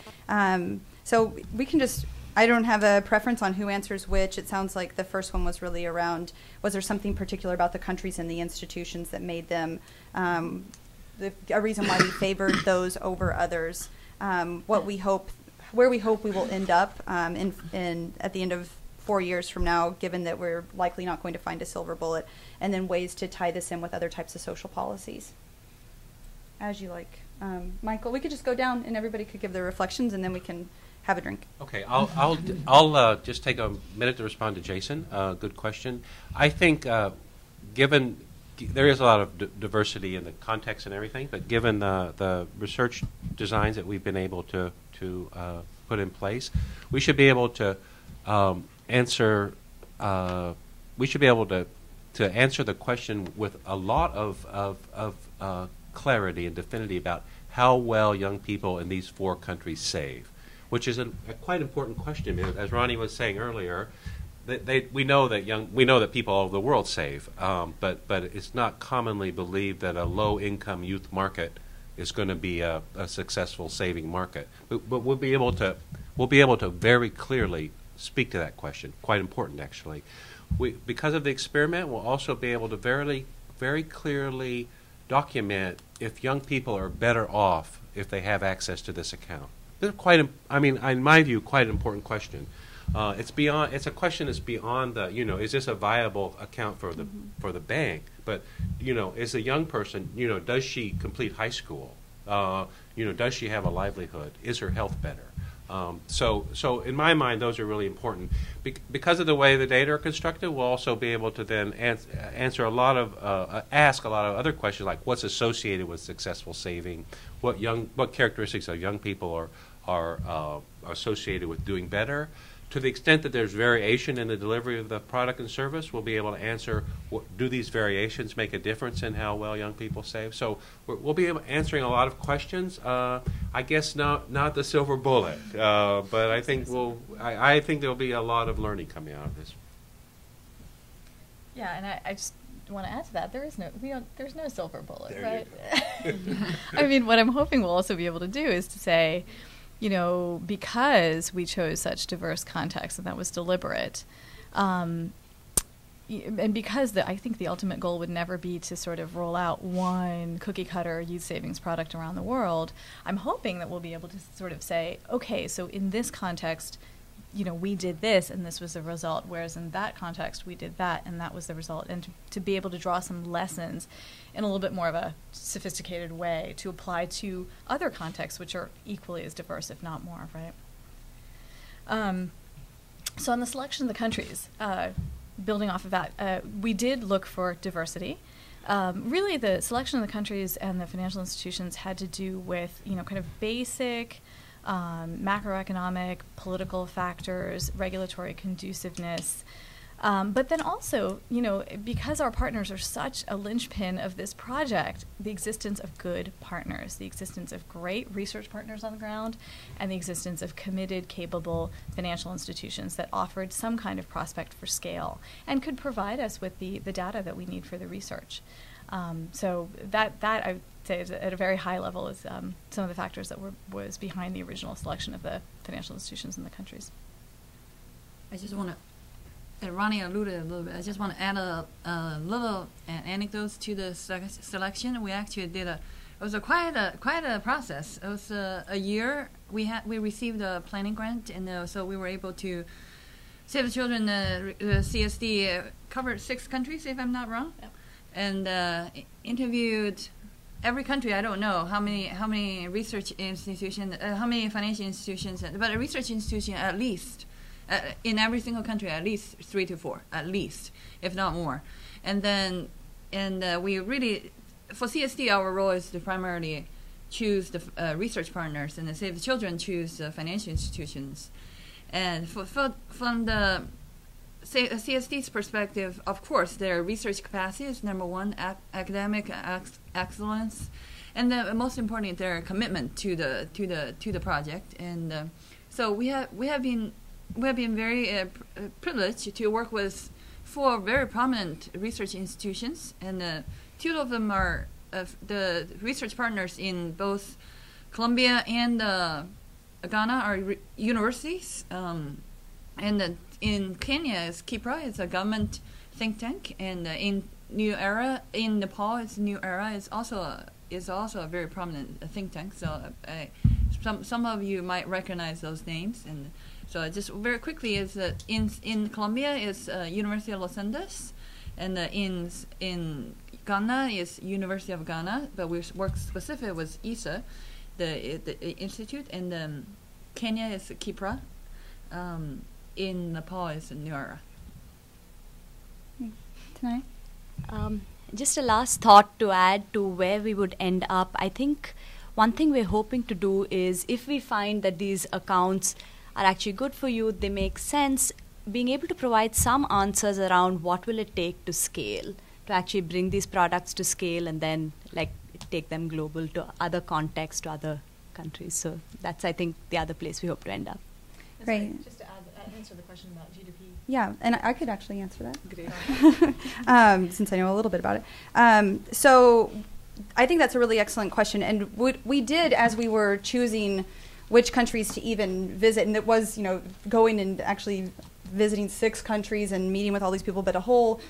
we can just, I don't have a preference on who answers which. It sounds like the first one was really around, was there something particular about the countries and the institutions that made them a reason why we favored those over others? Where we hope we will end up at the end of 4 years from now, given that we're likely not going to find a silver bullet, and then ways to tie this in with other types of social policies. As you like. Michael, we could just go down and everybody could give their reflections and then we can have a drink. Okay, I'll just take a minute to respond to Jason. Good question. I think given there is a lot of diversity in the context and everything, but given the research designs that we've been able to put in place, we should be able to answer. We should be able to answer the question with a lot of clarity and definity about how well young people in these 4 countries save, which is a quite important question. As Ronnie was saying earlier, we know that people all over the world save, but it's not commonly believed that a low-income youth market is going to be a successful saving market. But we'll be able to very clearly speak to that question. Quite important, actually. Because of the experiment, we'll also be able to very clearly document if young people are better off if they have access to this account. It's in my view, quite an important question. It's a question that's beyond the, is this a viable account for the bank? But, as a young person, does she complete high school? Does she have a livelihood? Is her health better? So in my mind, those are really important. Because of the way the data are constructed, we'll also be able to then ask a lot of other questions, like what's associated with successful saving, what characteristics of young people are associated with doing better. To the extent that there's variation in the delivery of the product and service, we'll be able to answer, do these variations make a difference in how well young people save? So we'll be answering a lot of questions. I guess not the silver bullet, but I think I think there'll be a lot of learning coming out of this. Yeah, and I just want to add to that, there's no silver bullet, right? I mean, what I'm hoping we'll also be able to do is to say, because we chose such diverse contexts, and that was deliberate, and because I think the ultimate goal would never be to sort of roll out one cookie-cutter youth savings product around the world, I'm hoping that we'll be able to sort of say, okay, so in this context, we did this, and this was the result, whereas in that context, we did that, and that was the result, and to be able to draw some lessons in a little bit more of a sophisticated way to apply to other contexts, which are equally as diverse, if not more, right? So on the selection of the countries, building off of that, we did look for diversity. Really, the selection of the countries and the financial institutions had to do with, kind of basic macroeconomic, political factors, regulatory conduciveness. But then also, because our partners are such a linchpin of this project, the existence of good partners, the existence of great research partners on the ground, and the existence of committed, capable financial institutions that offered some kind of prospect for scale and could provide us with the data that we need for the research. So that I would say is at a very high level is some of the factors that was behind the original selection of the financial institutions in the countries. I just want to, Ronnie alluded a little bit, I just want to add a little anecdotes to the selection. We actually did it was quite a process. It was a year. We received a planning grant, and so we were able to Save the Children, CSD covered 6 countries, if I'm not wrong. Yep. And interviewed every country. I don't know how many research institutions, how many financial institutions, but a research institution at least in every single country, at least 3 to 4, at least, if not more. And then we really, for CSD, our role is to primarily choose the research partners, and the Save the Children choose the financial institutions. And from the CSD's perspective, of course, their research capacity is number one, academic excellence, and the most important, their commitment to the project. And so we have been very privileged to work with 4 very prominent research institutions, and 2 of them are the research partners in both Colombia and Ghana are universities, and in Kenya is Kipra, it's a government think tank, and in Nepal, it's New Era is also a very prominent think tank. So some of you might recognize those names, and so just very quickly is that in Colombia is University of Los Andes, and in Ghana is University of Ghana, but we work specifically with ISA, the institute, and Kenya is Kipra. In Nepal is New Era. Tonight? Just a last thought to add to where we would end up. I think one thing we're hoping to do is, if we find that these accounts are actually good for you, they make sense, being able to provide some answers around what will it take to scale, to actually bring these products to scale and then like take them global to other contexts, to other countries. So that's, I think, the other place we hope to end up. Great. Just to answer the question about GDP. Yeah, and I could actually answer that. Great. Since I know a little bit about it. So I think that's a really excellent question. And what we did as we were choosing which countries to even visit, and it was, going and actually visiting 6 countries and meeting with all these people, but a whole,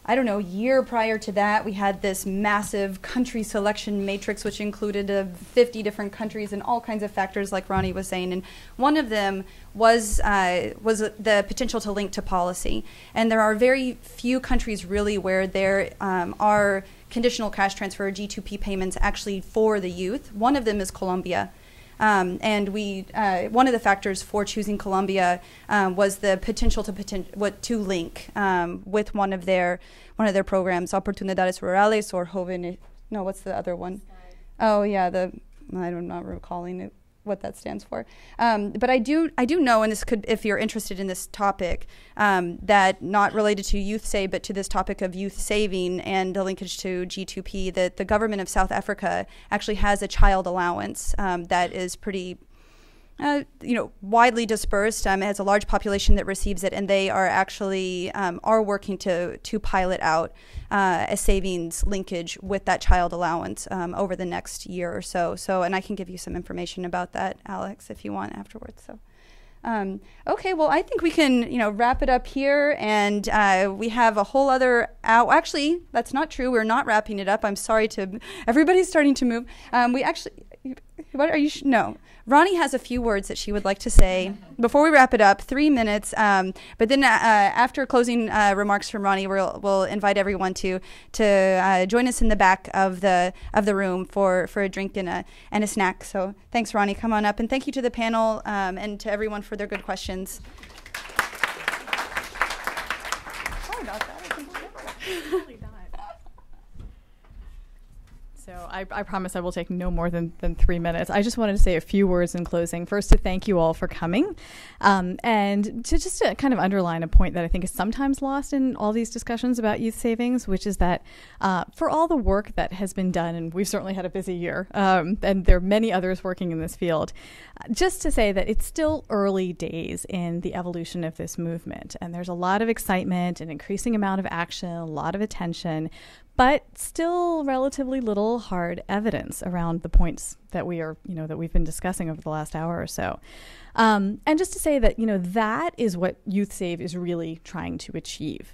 year prior to that, we had this massive country selection matrix, which included 50 different countries and all kinds of factors, like Ronnie was saying. And one of them was the potential to link to policy. And there are very few countries really where there are conditional cash transfer, G2P payments, actually for the youth. One of them is Colombia. And one of the factors for choosing Colombia was the potential to link with one of their programs, Oportunidades Rurales or Joven. No, what's the other one? Oh yeah, I'm not recalling it, what that stands for. But I do know, and this could, if you're interested in this topic, that not related to YouthSave, but to this topic of youth saving and the linkage to G2P, that the government of South Africa actually has a child allowance that is pretty, widely dispersed. It has a large population that receives it, and they are actually are working to pilot out a savings linkage with that child allowance over the next year or so. And I can give you some information about that, Alex, if you want afterwards. So, okay, well, I think we can, wrap it up here, and we have a whole other hour. Actually, that's not true. We're not wrapping it up. I'm sorry everybody's starting to move. What are you? No. Ronnie has a few words that she would like to say before we wrap it up. 3 minutes. But then after closing remarks from Ronnie, we'll invite everyone to join us in the back of the room for a drink and a snack. So thanks, Ronnie. Come on up, and thank you to the panel and to everyone for their good questions. Sorry about that. So I promise I will take no more than 3 minutes. I just wanted to say a few words in closing. First, to thank you all for coming, and to kind of underline a point that I think is sometimes lost in all these discussions about youth savings, which is that for all the work that has been done, and we've certainly had a busy year, and there are many others working in this field, just to say that it's still early days in the evolution of this movement, and there's a lot of excitement, an increasing amount of action, a lot of attention, but still relatively little hard evidence around the points that that we've been discussing over the last hour or so. And just to say that, that is what YouthSave is really trying to achieve.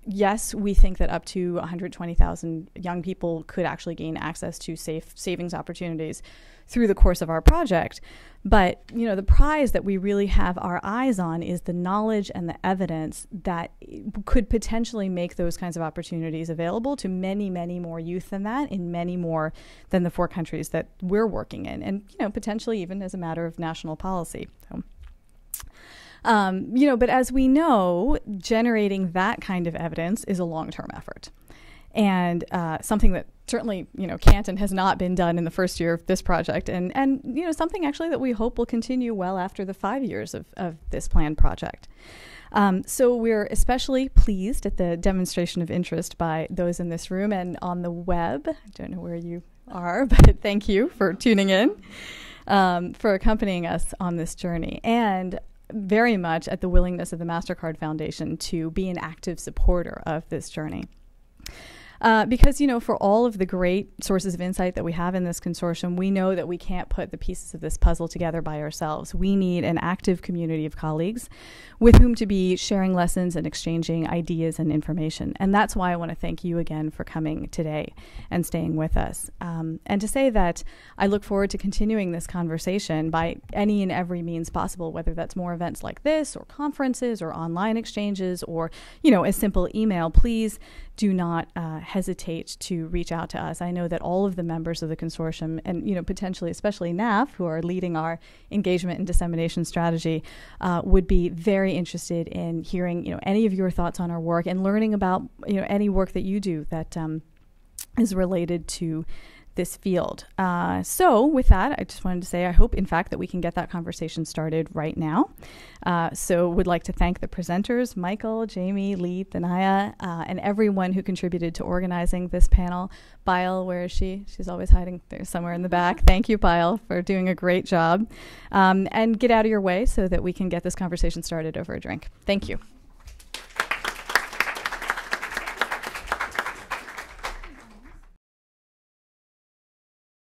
Yes, we think that up to 120,000 young people could actually gain access to safe savings opportunities through the course of our project. But, the prize that we really have our eyes on is the knowledge and the evidence that could potentially make those kinds of opportunities available to many, many more youth than that, in many more than the 4 countries that we're working in, and, potentially even as a matter of national policy. So, but as we know, generating that kind of evidence is a long-term effort. And something that certainly, can't and has not been done in the first year of this project, and something actually that we hope will continue well after the 5 years of this planned project. So we're especially pleased at the demonstration of interest by those in this room and on the web. I don't know where you are, but thank you for tuning in, for accompanying us on this journey, and very much at the willingness of the MasterCard Foundation to be an active supporter of this journey. Because, for all of the great sources of insight that we have in this consortium, we know that we can't put the pieces of this puzzle together by ourselves. We need an active community of colleagues with whom to be sharing lessons and exchanging ideas and information. And that's why I want to thank you again for coming today and staying with us. And to say that I look forward to continuing this conversation by any and every means possible, whether that's more events like this or conferences or online exchanges or, a simple email. Please do not hesitate to reach out to us. I know that all of the members of the consortium, and potentially especially NAF, who are leading our engagement and dissemination strategy, would be very interested in hearing any of your thoughts on our work and learning about any work that you do that is related to this field. So with that, I just wanted to say I hope, in fact, that we can get that conversation started right now. So would like to thank the presenters, Michael, Jamie, Lee, Danaya, and everyone who contributed to organizing this panel. Payal, where is she? She's always hiding there somewhere in the back. Thank you, Payal, for doing a great job. And get out of your way so that we can get this conversation started over a drink. Thank you.